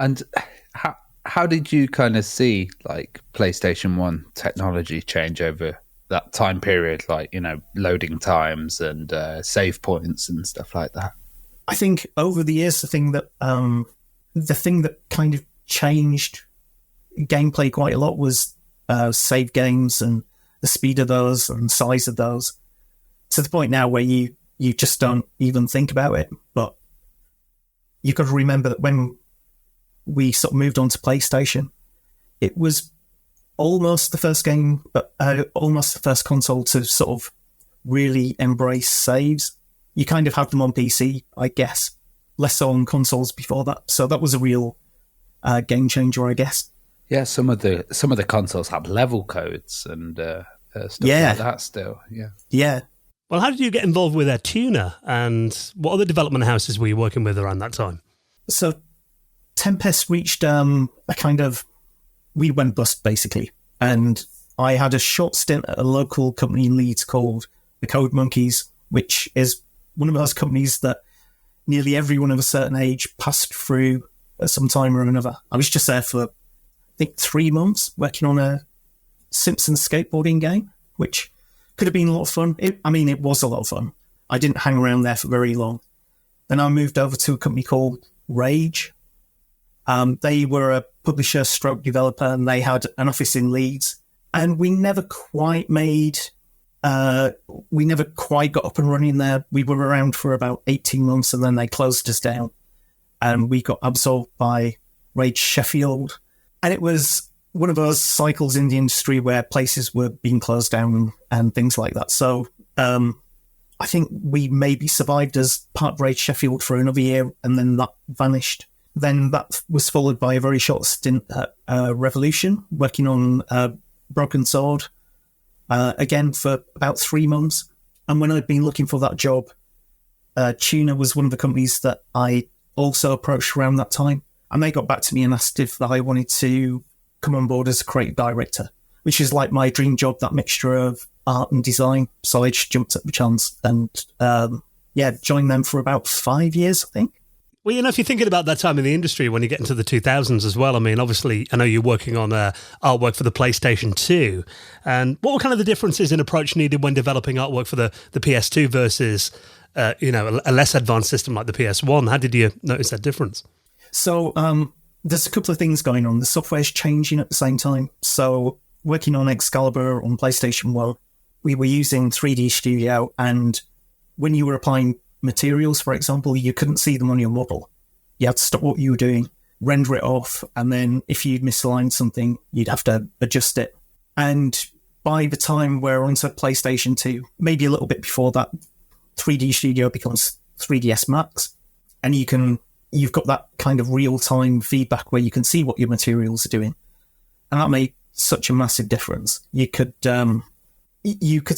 And how did you kind of see like PlayStation 1 technology change over that time period, like, loading times and save points and stuff like that?
I think over the years, the thing that kind of changed gameplay quite a lot was save games and the speed of those and size of those, to the point now where you just don't even think about it. But you've got to remember that when we sort of moved on to PlayStation, it was almost the first game, but almost the first console to sort of really embrace saves. You kind of had them on PC, I guess, less so on consoles before that. So that was a real game changer, I guess.
Yeah, some of the consoles had level codes and stuff like that still.
Yeah.
Well, how did you get involved with a tuner, and what other development houses were you working with around that time?
So Tempest reached we went bust, basically. And I had a short stint at a local company in Leeds called the Code Monkeys, which is one of those companies that nearly everyone of a certain age passed through at some time or another. I was just there for, I think, 3 months working on a Simpsons skateboarding game, which could have been a lot of fun. It was a lot of fun. I didn't hang around there for very long. Then I moved over to a company called Rage. They were a publisher stroke developer, and they had an office in Leeds. And we never quite got up and running there. We were around for about 18 months, and then they closed us down. And we got absorbed by Rage Sheffield. And it was one of those cycles in the industry where places were being closed down and things like that. So I think we maybe survived as part of Rage Sheffield for another year, and then that vanished. Then that was followed by a very short stint at Revolution, working on Broken Sword, again for about 3 months. And when I'd been looking for that job, Tuner was one of the companies that I also approached around that time. And they got back to me and asked if I wanted to come on board as a creative director, which is like my dream job, that mixture of art and design. So I just jumped at the chance and, joined them for about 5 years, I think.
Well, if you're thinking about that time in the industry, when you get into the 2000s as well, obviously, I know you're working on artwork for the PlayStation 2. And what were kind of the differences in approach needed when developing artwork for the PS2 versus, a less advanced system like the PS1? How did you notice that difference?
So there's a couple of things going on. The software's changing at the same time. So working on Excalibur on PlayStation 1, we were using 3D Studio, and when you were applying materials, for example, you couldn't see them on your model. You had to stop what you were doing, render it off, and then if you'd misaligned something, you'd have to adjust it. And by the time we're onto PlayStation 2, maybe a little bit before that, 3D Studio becomes 3DS Max, and you've got that kind of real-time feedback where you can see what your materials are doing, and that made such a massive difference. You could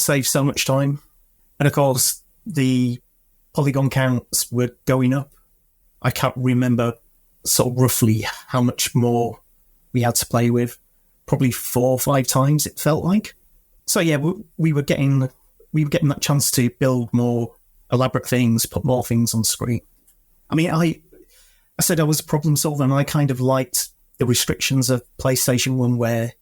save so much time, and of course the polygon counts were going up. I can't remember sort of roughly how much more we had to play with. Probably 4 or 5 times it felt like. So yeah, we were getting that chance to build more elaborate things, put more things on screen. I mean, I said I was a problem solver, and I kind of liked the restrictions of PlayStation 1 where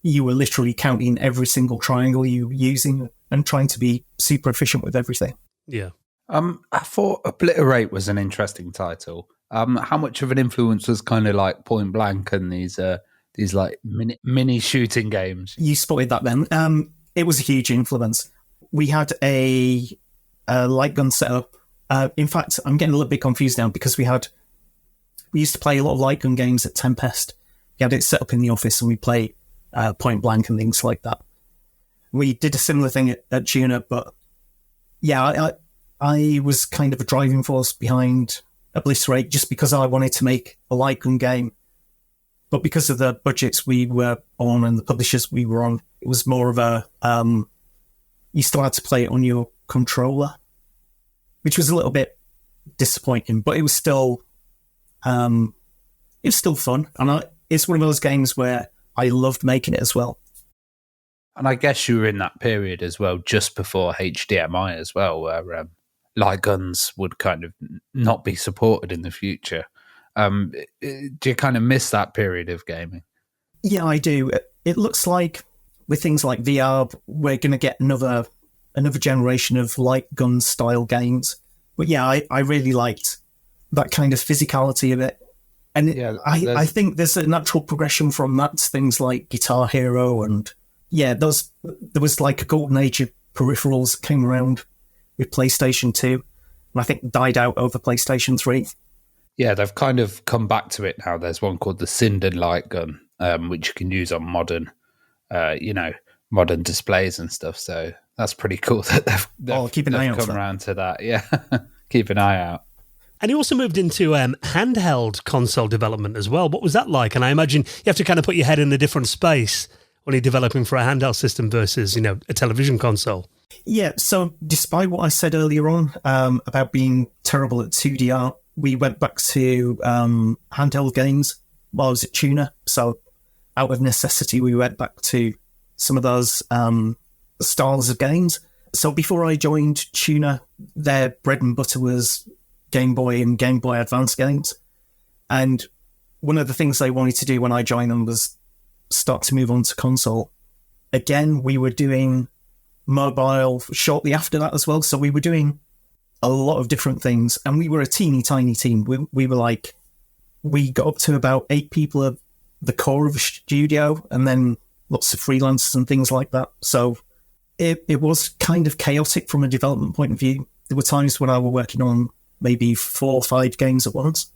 you were literally counting every single triangle you were using and trying to be super efficient with everything.
Yeah.
I thought Obliterate was an interesting title. How much of an influence was kind of like Point Blank and these like mini shooting games?
You spotted that then. It was a huge influence. We had a light gun setup. In fact, I'm getting a little bit confused now because we used to play a lot of light gun games at Tempest. We had it set up in the office and we play Point Blank and things like that. We did a similar thing at Tuna, but yeah, I was kind of a driving force behind Obliterate just because I wanted to make a light gun game. But because of the budgets we were on and the publishers we were on, it was more of a, you still had to play it on your controller, which was a little bit disappointing, but it was still fun. And it's one of those games where I loved making it as well.
And I guess you were in that period as well, just before HDMI as well, where light guns would kind of not be supported in the future. Do you kind of miss that period of gaming?
Yeah, I do. It looks like with things like VR, we're going to get another generation of light gun style games. But yeah, I really liked that kind of physicality of it. And yeah, I think there's a natural progression from that to things like Guitar Hero. And yeah, there was like a golden age of peripherals that came around with PlayStation 2. And I think died out over PlayStation 3.
Yeah, they've kind of come back to it now. There's one called the Cinder light gun, which you can use on modern displays and stuff. So that's pretty cool that they've
keep an eye out
come around to that. Yeah, keep an eye out.
And you also moved into handheld console development as well. What was that like? And I imagine you have to kind of put your head in a different space when you're developing for a handheld system versus, a television console.
Yeah, so despite what I said earlier on about being terrible at 2D art, we went back to handheld games while I was at Tuna. So out of necessity, we went back to some of those styles of games. So before I joined Tuna, their bread and butter was Game Boy and Game Boy Advance games. And one of the things they wanted to do when I joined them was start to move on to console. Again, we were doing mobile shortly after that as well. So we were doing a lot of different things, and we were a teeny tiny team. We got up to about 8 people at the core of a studio, and then lots of freelancers and things like that. So it was kind of chaotic from a development point of view. There were times when I was working on maybe 4 or 5 games at once.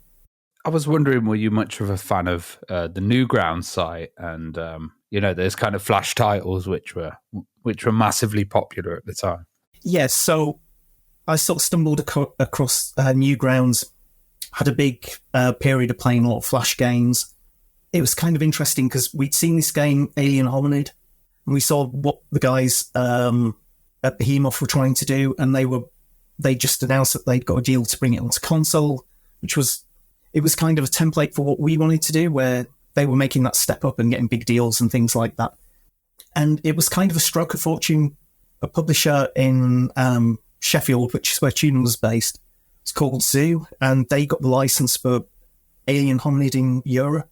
I was wondering, were you much of a fan of the Newgrounds site and those kind of flash titles which were massively popular at the time?
Yes, so I sort of stumbled across Newgrounds, had a big period of playing a lot of Flash games. It was kind of interesting because we'd seen this game, Alien Hominid, and we saw what the guys at Behemoth were trying to do, and they just announced that they'd got a deal to bring it onto console, it was kind of a template for what we wanted to do, where they were making that step up and getting big deals and things like that. And it was kind of a stroke of fortune. A publisher in Sheffield, which is where Tuna was based, it's called Zoo, and they got the license for Alien Hominid in Europe.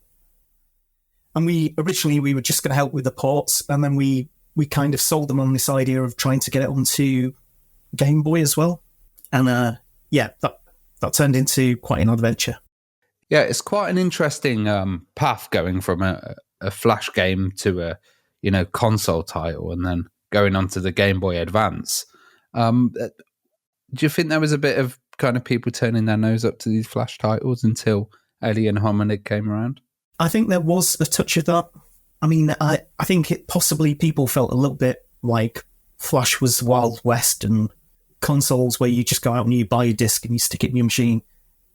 And we were just going to help with the ports, and then we kind of sold them on this idea of trying to get it onto Game Boy as well. And that turned into quite an adventure.
Yeah, it's quite an interesting path going from a Flash game to a console title, and then going on to the Game Boy Advance. Do you think there was a bit of kind of people turning their nose up to these Flash titles until Alien Hominid came around?
I think there was a touch of that. I mean, I think possibly people felt a little bit like Flash was the Wild West and consoles where you just go out and you buy a disc and you stick it in your machine,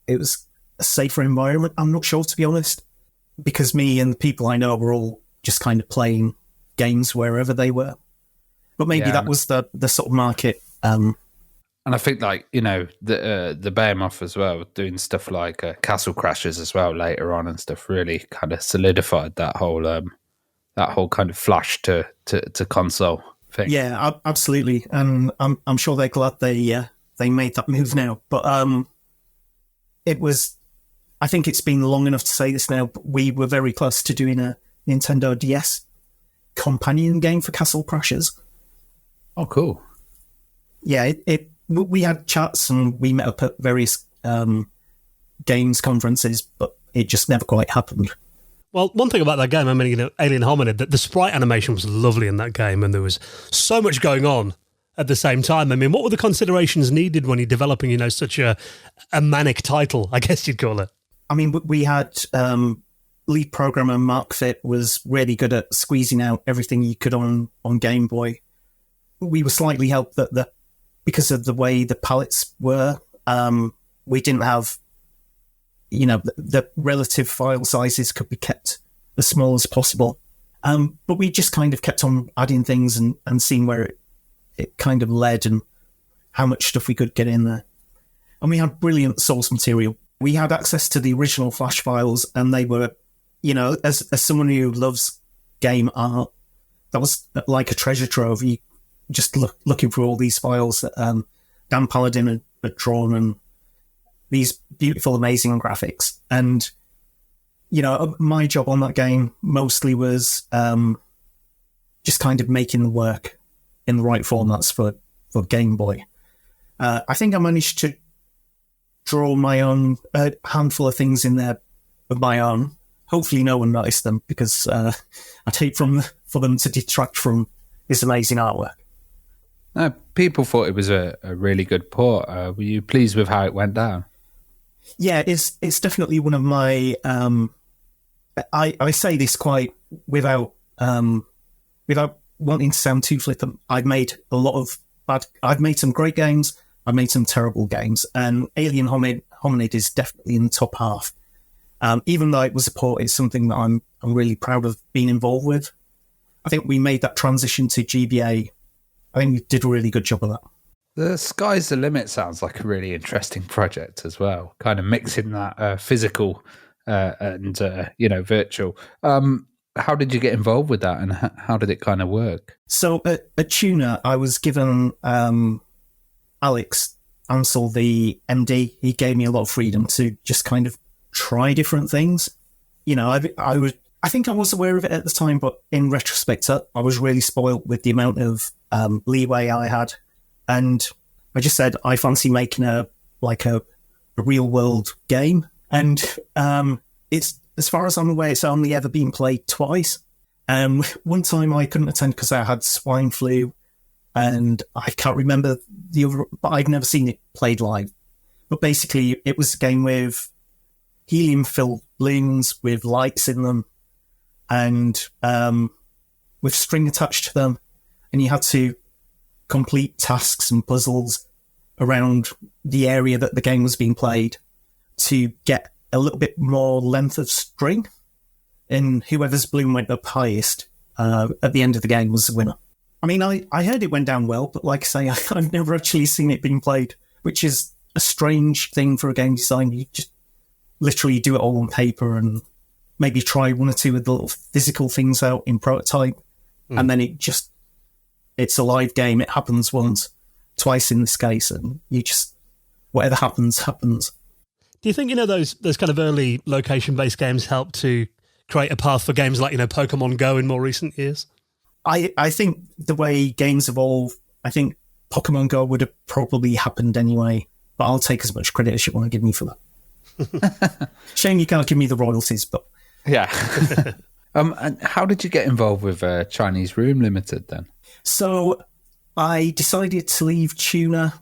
it was a safer environment. I'm not sure, to be honest, because me and the people I know were all just kind of playing games wherever they were. But maybe that was the sort of market.
And I think, like, you know, the Behemoth as well, doing stuff like Castle Crashers as well later on and stuff, really kind of solidified that whole kind of flash to console thing.
Yeah, absolutely. And I'm sure they're glad they made that move now. But it was, I think it's been long enough to say this now, but we were very close to doing a Nintendo DS companion game for Castle Crashers.
Oh, cool.
Yeah, we had chats and we met up at various games conferences, but it just never quite happened.
Well, one thing about that game, I mean, you know, Alien Hominid, that the sprite animation was lovely in that game, and there was so much going on at the same time. I mean, what were the considerations needed when you're developing, you know, such a manic title, I guess you'd call it?
I mean, we had lead programmer Mark Fitt was really good at squeezing out everything you could on Game Boy. We were slightly helped that because of the way the palettes were, we didn't have, you know, the relative file sizes could be kept as small as possible. But we just kind of kept on adding things and seeing where it kind of led and how much stuff we could get in there. And we had brilliant source material. We had access to the original Flash files, and they were, you know, as someone who loves game art, that was like a treasure trove. You just looking through all these files that Dan Paladin had drawn, and these beautiful, amazing graphics. And, you know, my job on that game mostly was just kind of making the work in the right formats for Game Boy. I think I managed to draw my own handful of things in there of my own. Hopefully no one noticed them, because I'd hate for them to detract from this amazing artwork.
No, people thought it was a really good port. Were you pleased with how it went down?
Yeah, it's definitely one of my. I say this quite without wanting to sound too flippant. I've made some great games. I've made some terrible games, and Alien Hominid is definitely in the top half. Even though it was a port, it's something that I'm really proud of being involved with. I think we made that transition to GBA. I think we did a really good job of that.
The Sky's the Limit sounds like a really interesting project as well, kind of mixing that physical and virtual. How did you get involved with that, and how did it kind of work?
So at Tuner, I was given Alex Ansel, the MD. He gave me a lot of freedom to just kind of try different things. You know, I think I was aware of it at the time, but in retrospect, I was really spoiled with the amount of leeway I had. And I just said, I fancy making a real world game. And it's, as far as I'm aware, it's only ever been played twice. One time I couldn't attend because I had swine flu, and I can't remember the other, but I've never seen it played live. But basically, it was a game with helium-filled balloons with lights in them, and with string attached to them, and you had to complete tasks and puzzles around the area that the game was being played to get a little bit more length of string, and whoever's balloon went up highest at the end of the game was the winner. I mean, I heard it went down well, but like I say, I've never actually seen it being played, which is a strange thing for a game design. You just literally do it all on paper and maybe try one or two of the little physical things out in prototype, and then it's a live game. It happens once, twice in this case, and you just, whatever happens.
Do you think, you know, those kind of early location-based games helped to create a path for games like, you know, Pokemon Go in more recent years?
I think the way games evolve, I think Pokemon Go would have probably happened anyway, but I'll take as much credit as you want to give me for that. Shame you can't give me the royalties, but...
Yeah. And how did you get involved with Chinese Room Limited then? So
I decided to leave Tuner.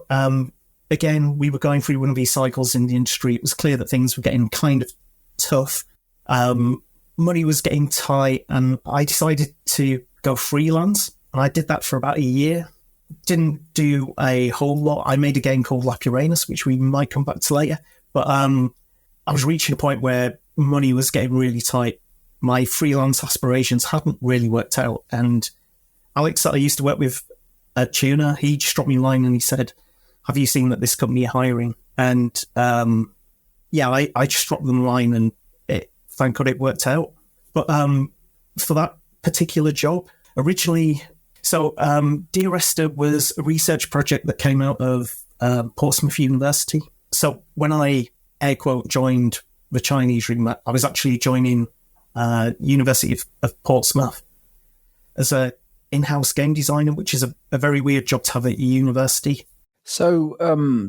Again, we were going through one of these cycles in the industry. It was clear that things were getting kind of tough. Money was getting tight, and I decided to go freelance. And I did that for about a year. didn't do a whole lot. I made a game called Lapuranus, which we might come back to later. But I was reaching a point where money was getting really tight. My freelance aspirations hadn't really worked out. And Alex, that I used to work with at Tuna, he just dropped me a line and he said, have you seen that this company are hiring? And I just dropped them a line, and thank God it worked out. But for that particular job, originally, Dear Esther was a research project that came out of Portsmouth University. So when I, air quote, joined the Chinese room, I was actually joining University of Portsmouth as a in-house game designer, which is a very weird job to have at a university.
So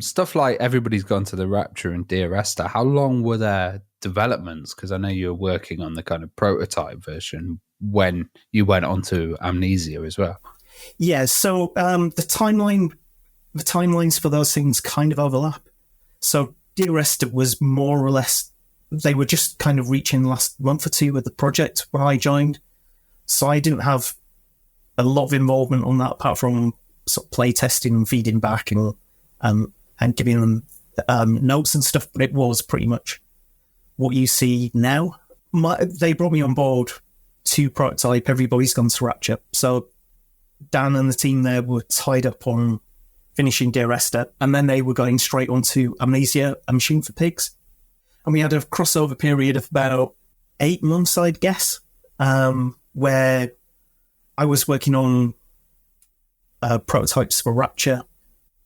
stuff like Everybody's Gone to the Rapture and Dear Esther, how long were their developments? Because I know you were working on the kind of prototype version when you went on to Amnesia as well.
Yeah, so the timelines for those things kind of overlap. So Dear Esther was more or less, they were just kind of reaching the last month or two with the project when I joined. So I didn't have a lot of involvement on that, apart from sort of play testing and feeding back and giving them notes and stuff. But it was pretty much what you see now. They brought me on board to prototype Everybody's Gone to Rapture. So Dan and the team there were tied up on finishing Dear Esther, and then they were going straight onto Amnesia, A Machine for Pigs. And we had a crossover period of about 8 months, I'd guess, where I was working on prototypes for Rapture.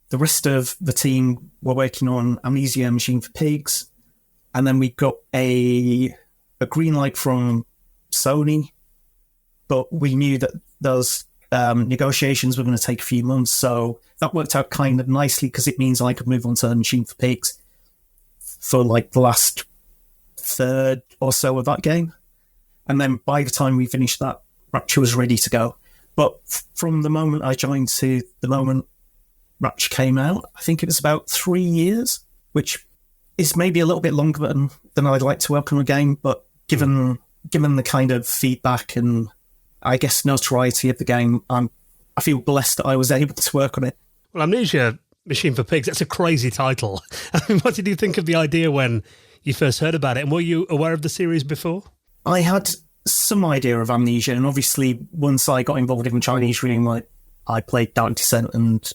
The rest of the team were working on Amnesia, A Machine for Pigs. And then we got a green light from Sony, but we knew that those negotiations were going to take a few months. So that worked out kind of nicely, because it means I could move on to A Machine for Pigs for like the last third or so of that game. And then by the time we finished that, Rapture was ready to go. But from the moment I joined to the moment Rapture came out, I think it was about 3 years, which is maybe a little bit longer than I'd like to work on a game. But given the kind of feedback and I guess notoriety of the game, I feel blessed that I was able to work on it.
Well, Amnesia, Machine for Pigs, that's a crazy title. I mean, what did you think of the idea when you first heard about it? And were you aware of the series before?
I had some idea of Amnesia, and obviously once I got involved in Chinese reading, I played Dark Descent and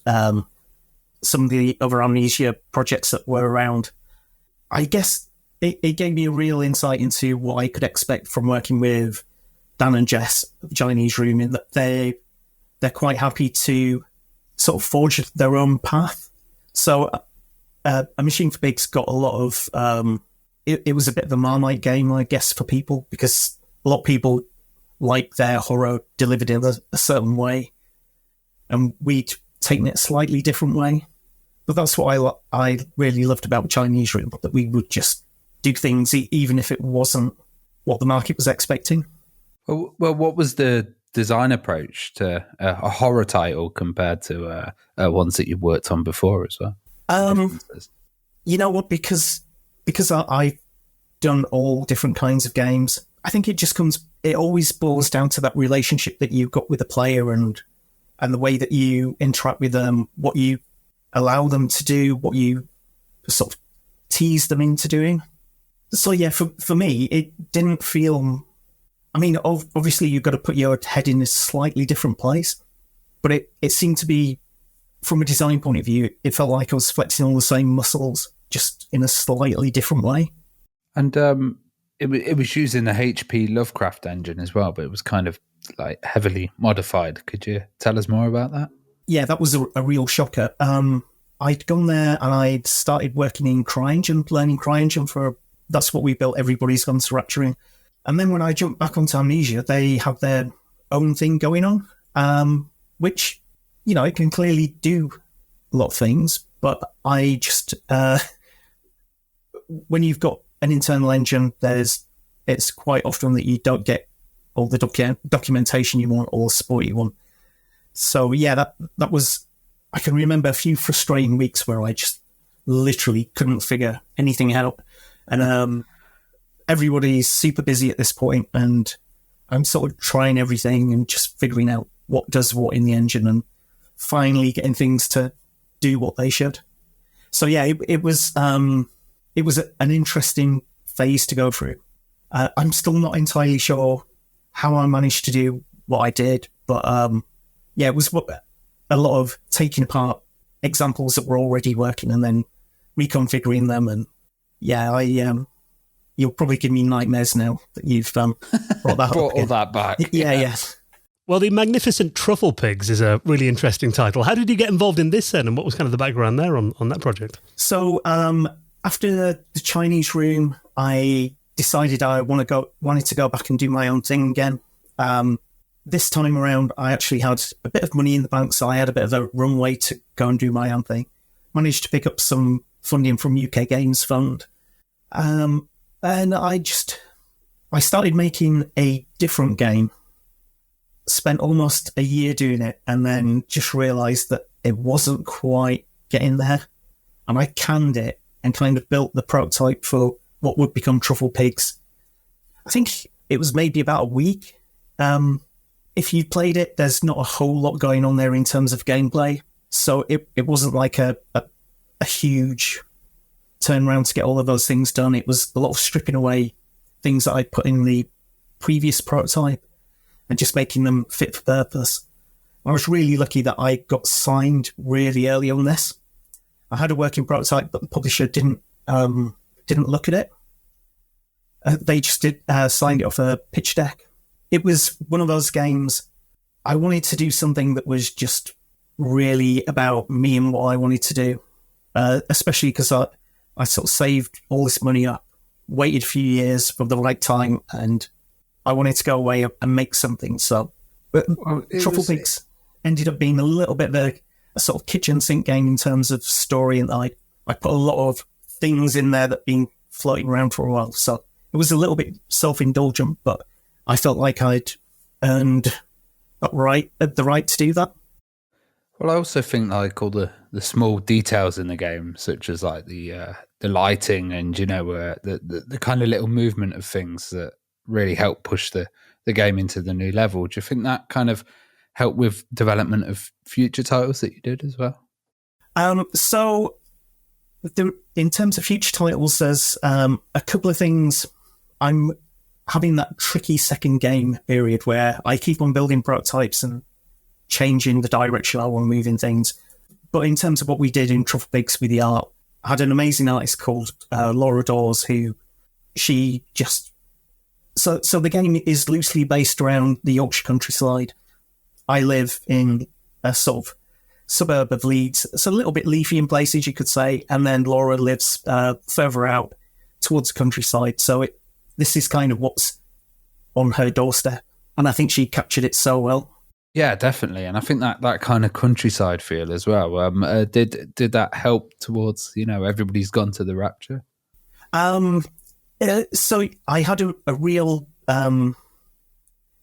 some of the other Amnesia projects that were around. I guess it gave me a real insight into what I could expect from working with Dan and Jess at the Chinese room, in that they're quite happy to sort of forge their own path. So A Machine for Pigs got a lot of... it was a bit of a Marmite game, I guess, for people, because a lot of people like their horror delivered in a certain way, and we'd taken it a slightly different way. But that's what I really loved about the Chinese room, that we would just do things even if it wasn't what the market was expecting.
Well, what was the design approach to a horror title compared to ones that you've worked on before as well?
You know what? Because I've done all different kinds of games, I think it always boils down to that relationship that you've got with the player and the way that you interact with them, what you allow them to do, what you sort of tease them into doing. So yeah, for me, it didn't feel... I mean, obviously you've got to put your head in a slightly different place, but it seemed to be, from a design point of view, it felt like I was flexing all the same muscles, just in a slightly different way. And
it was using the HP Lovecraft engine as well, but it was kind of like heavily modified. Could you tell us more about that?
Yeah, that was a real shocker. I'd gone there and I'd started working in CryEngine, learning CryEngine that's what we built Everybody's Gone to Rapture in. And then when I jumped back onto Amnesia, they have their own thing going on, which, it can clearly do a lot of things, but I just, when you've got an internal engine, it's quite often that you don't get all the documentation you want or support you want. So yeah, that was, I can remember a few frustrating weeks where I just literally couldn't figure anything out. And everybody's super busy at this point, and I'm sort of trying everything and just figuring out what does what in the engine. And finally getting things to do what they should. So yeah, it was an interesting phase to go through. I'm still not entirely sure how I managed to do what I did, but yeah, it was a lot of taking apart examples that were already working and then reconfiguring them. And yeah, you'll probably give me nightmares now that you've brought that
brought all that back.
Yeah.
Well, The Magnificent Truffle Pigs is a really interesting title. How did you get involved in this then, and what was kind of the background there on that project?
So after the Chinese room, I decided I wanted to go back and do my own thing again. This time around, I actually had a bit of money in the bank, so I had a bit of a runway to go and do my own thing. Managed to pick up some funding from UK Games Fund. And I started making a different game. Spent almost a year doing it, and then just realised that it wasn't quite getting there. And I canned it and kind of built the prototype for what would become Truffle Pigs. I think it was maybe about a week. If you played it, there's not a whole lot going on there in terms of gameplay. So it wasn't like a huge turnaround to get all of those things done. It was a lot of stripping away things that I put in the previous prototype and just making them fit for purpose. I was really lucky that I got signed really early on this. I had a working prototype, but the publisher didn't look at it. They just signed it off a pitch deck. It was one of those games. I wanted to do something that was just really about me and what I wanted to do, especially because I sort of saved all this money up, waited a few years for the right time, and I wanted to go away and make something. So Truffle Pigs ended up being a little bit of a sort of kitchen sink game in terms of story, and I put a lot of things in there that have been floating around for a while. So it was a little bit self-indulgent, but I felt like I'd earned the right to do that.
Well, I also think like all the small details in the game, such as like the lighting and the kind of little movement of things that really help push the game into the new level. Do you think that kind of helped with development of future titles that you did as well?
So in terms of future titles, there's a couple of things. I'm having that tricky second game period where I keep on building prototypes and changing the direction I want to move in things. But in terms of what we did in Truffle Pigs with the art, I had an amazing artist called Laura Dawes, who she just... So the game is loosely based around the Yorkshire countryside. I live in a sort of suburb of Leeds. It's a little bit leafy in places, you could say. And then Laura lives further out towards the countryside. So this is kind of what's on her doorstep. And I think she captured it so well.
Yeah, definitely. And I think that kind of countryside feel as well. Did that help towards, everybody's gone to the Rapture?
So I had a real... there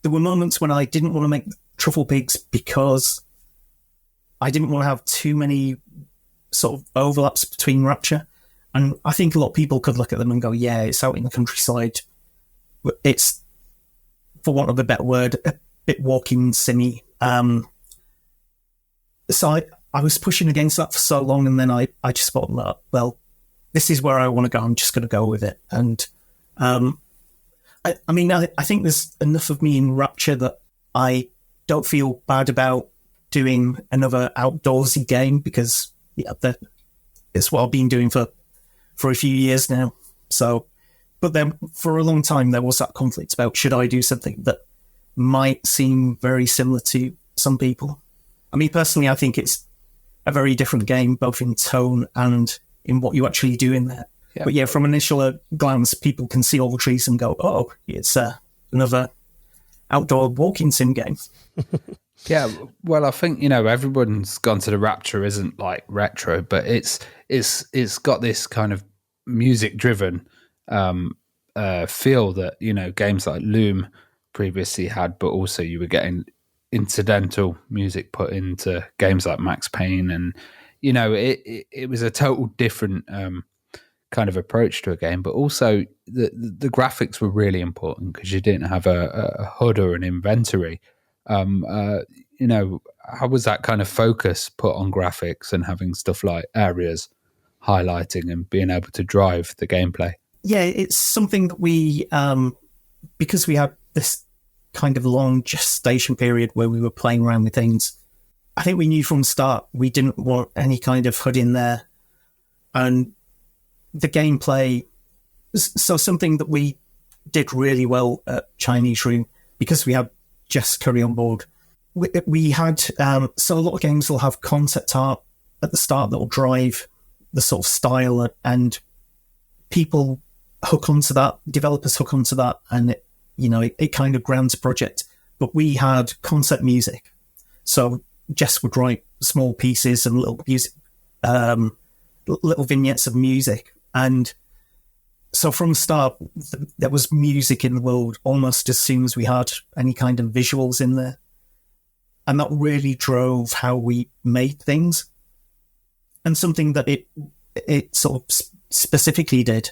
were moments when I didn't want to make Truffle Pigs because I didn't want to have too many sort of overlaps between Rapture. And I think a lot of people could look at them and go, yeah, it's out in the countryside. It's, for want of a better word, a bit walking simmy. So I was pushing against that for so long, and then I just thought, well, this is where I want to go. I'm just going to go with it. And I think there's enough of me in Rapture that I don't feel bad about doing another outdoorsy game because it's what I've been doing for a few years now. So, but then for a long time, there was that conflict about should I do something that might seem very similar to some people. I mean, personally, I think it's a very different game, both in tone and in what you actually do in there. Yeah. But yeah, from initial glance, people can see all the trees and go, oh, it's another outdoor walking sim game.
Yeah, well, I think, everyone's gone to the Rapture isn't like retro, but it's got this kind of music-driven feel that, games like Loom previously had, but also you were getting incidental music put into games like Max Payne, and, it was a total different kind of approach to a game, but also the graphics were really important because you didn't have a HUD or an inventory. how was that kind of focus put on graphics and having stuff like areas highlighting and being able to drive the gameplay?
Yeah, it's something that we, because we had this kind of long gestation period where we were playing around with things, I think we knew from the start we didn't want any kind of HUD in there. And the gameplay, so something that we did really well at Chinese Room, because we had Jess Curry on board, we had, so a lot of games will have concept art at the start that will drive the sort of style, and people hook onto that, developers hook onto that, and it kind of grounds a project. But we had concept music. So Jess would write small pieces and little music, little vignettes of music. And so from the start, there was music in the world almost as soon as we had any kind of visuals in there. And that really drove how we made things. And something that it sort of specifically did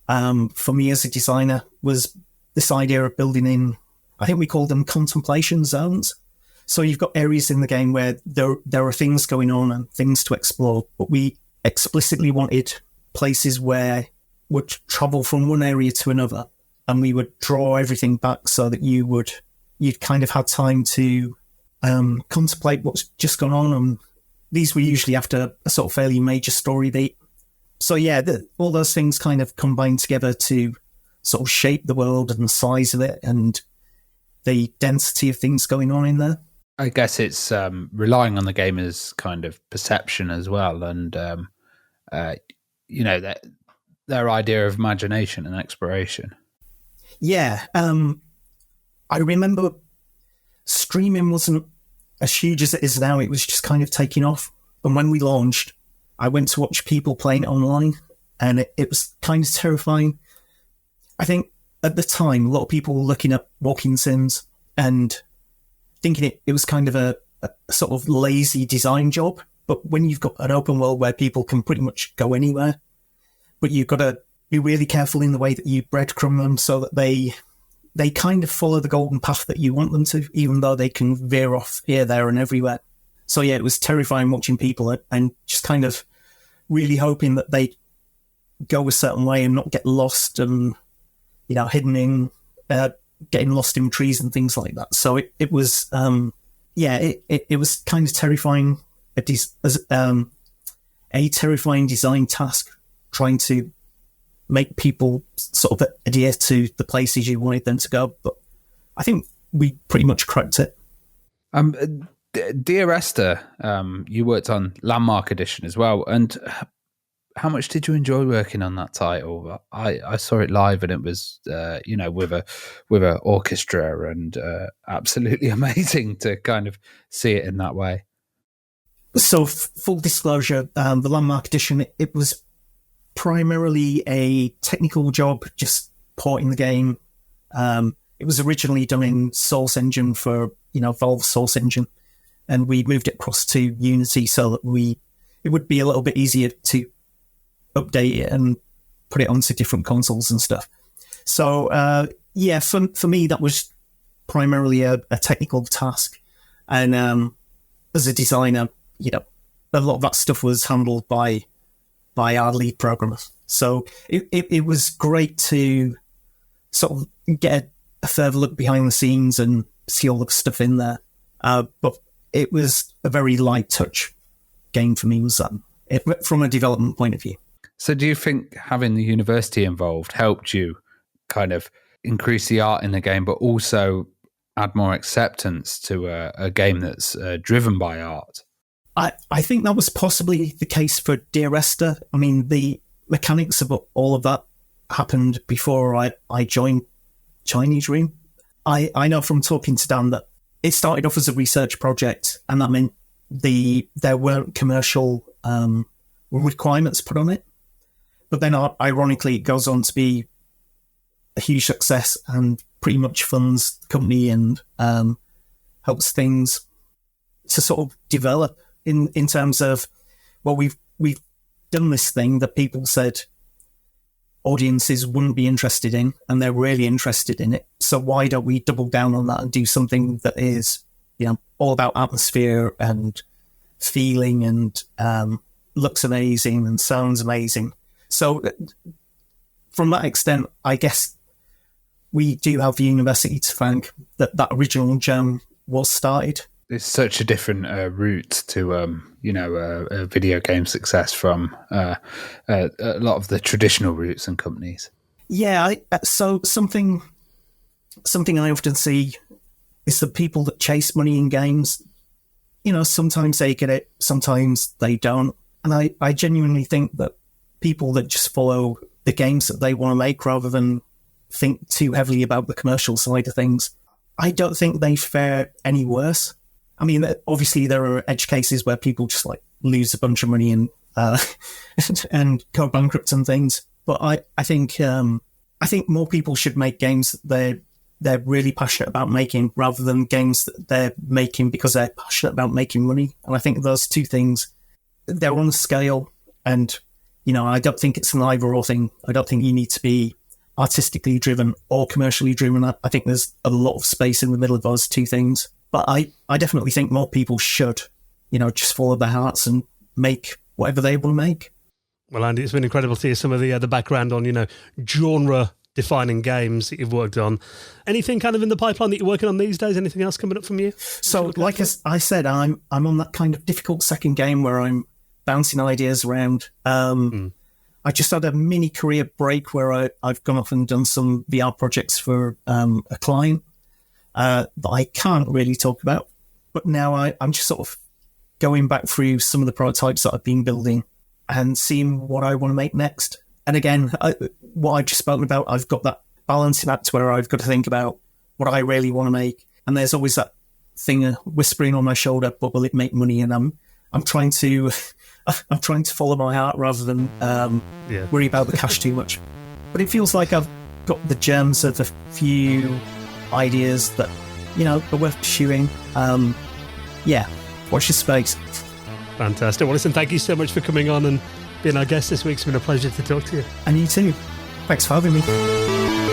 for me as a designer was this idea of building in, I think we call them contemplation zones. So you've got areas in the game where there are things going on and things to explore, but we explicitly wanted places where would travel from one area to another, and we would draw everything back so that you'd kind of had time to contemplate what's just gone on. And these were usually after a sort of fairly major story beat. So yeah, all those things kind of combined together to sort of shape the world and the size of it and the density of things going on in there.
I guess it's relying on the gamer's kind of perception as well, and their idea of imagination and exploration.
Yeah, I remember streaming wasn't as huge as it is now. It was just kind of taking off. And when we launched, I went to watch people playing it online, and it was kind of terrifying. I think at the time, a lot of people were looking at walking sims and thinking it was kind of a sort of lazy design job. But when you've got an open world where people can pretty much go anywhere, but you've got to be really careful in the way that you breadcrumb them so that they kind of follow the golden path that you want them to, even though they can veer off here, there, and everywhere. So yeah, it was terrifying watching people and just kind of really hoping that they go a certain way and not get lost and, hidden in, getting lost in trees and things like that. So it was, it was kind of terrifying, a terrifying design task, trying to make people sort of adhere to the places you wanted them to go. But I think we pretty much cracked it.
Dear Esther, you worked on Landmark Edition as well. And how much did you enjoy working on that title? I saw it live, and it was, with a orchestra, and absolutely amazing to kind of see it in that way.
So full disclosure, the Landmark Edition, it was primarily a technical job, just porting the game. It was originally done in Source Engine for, Valve Source Engine, and we moved it across to Unity so that it would be a little bit easier to update it and put it onto different consoles and stuff. So, for me, that was primarily a technical task. And as a designer, a lot of that stuff was handled by our lead programmers. So it was great to sort of get a further look behind the scenes and see all the stuff in there. But it was a very light touch game for me, from a development point of view.
So do you think having the university involved helped you kind of increase the art in the game, but also add more acceptance to a game that's driven by art?
I think that was possibly the case for Dear Esther. I mean, the mechanics of all of that happened before I joined Chinese Room. I know from talking to Dan that it started off as a research project, and that meant there weren't commercial requirements put on it. But then, ironically, it goes on to be a huge success and pretty much funds the company and helps things to sort of develop in terms of, well, we've done this thing that people said audiences wouldn't be interested in, and they're really interested in it. So why don't we double down on that and do something that is all about atmosphere and feeling, and looks amazing and sounds amazing. So from that extent, I guess we do have the university to thank that original gem was started.
It's such a different route to, video game success from a lot of the traditional routes and companies.
Yeah, so something I often see is the people that chase money in games. Sometimes they get it, sometimes they don't. And I genuinely think that people that just follow the games that they want to make rather than think too heavily about the commercial side of things, I don't think they fare any worse. I mean, obviously there are edge cases where people just lose a bunch of money and and go bankrupt and things. But I think more people should make games that they're really passionate about making, rather than games that they're making because they're passionate about making money. And I think those two things, they're on a scale, and I don't think it's an either or thing. I don't think you need to be artistically driven or commercially driven. I think there's a lot of space in the middle of those two things. But I definitely think more people should, just follow their hearts and make whatever they want to make.
Well, Andy, it's been incredible to hear some of the background on, genre-defining games that you've worked on. Anything kind of in the pipeline that you're working on these days? Anything else coming up from you?
So, like I said, I'm on that kind of difficult second game where I'm bouncing ideas around. I just had a mini career break where I've gone off and done some VR projects for a client that I can't really talk about. But now I'm just sort of going back through some of the prototypes that I've been building and seeing what I want to make next. And again, what I've just spoken about, I've got that balancing act where I've got to think about what I really want to make. And there's always that thing whispering on my shoulder, but will it make money? And I'm trying to follow my heart rather than worry about the cash too much. But it feels like I've got the gems of a few ideas that, are worth pursuing. Watch your space.
Fantastic. Well, listen, thank you so much for coming on and being our guest this week. It's been a pleasure to talk to you.
And you too. Thanks for having me.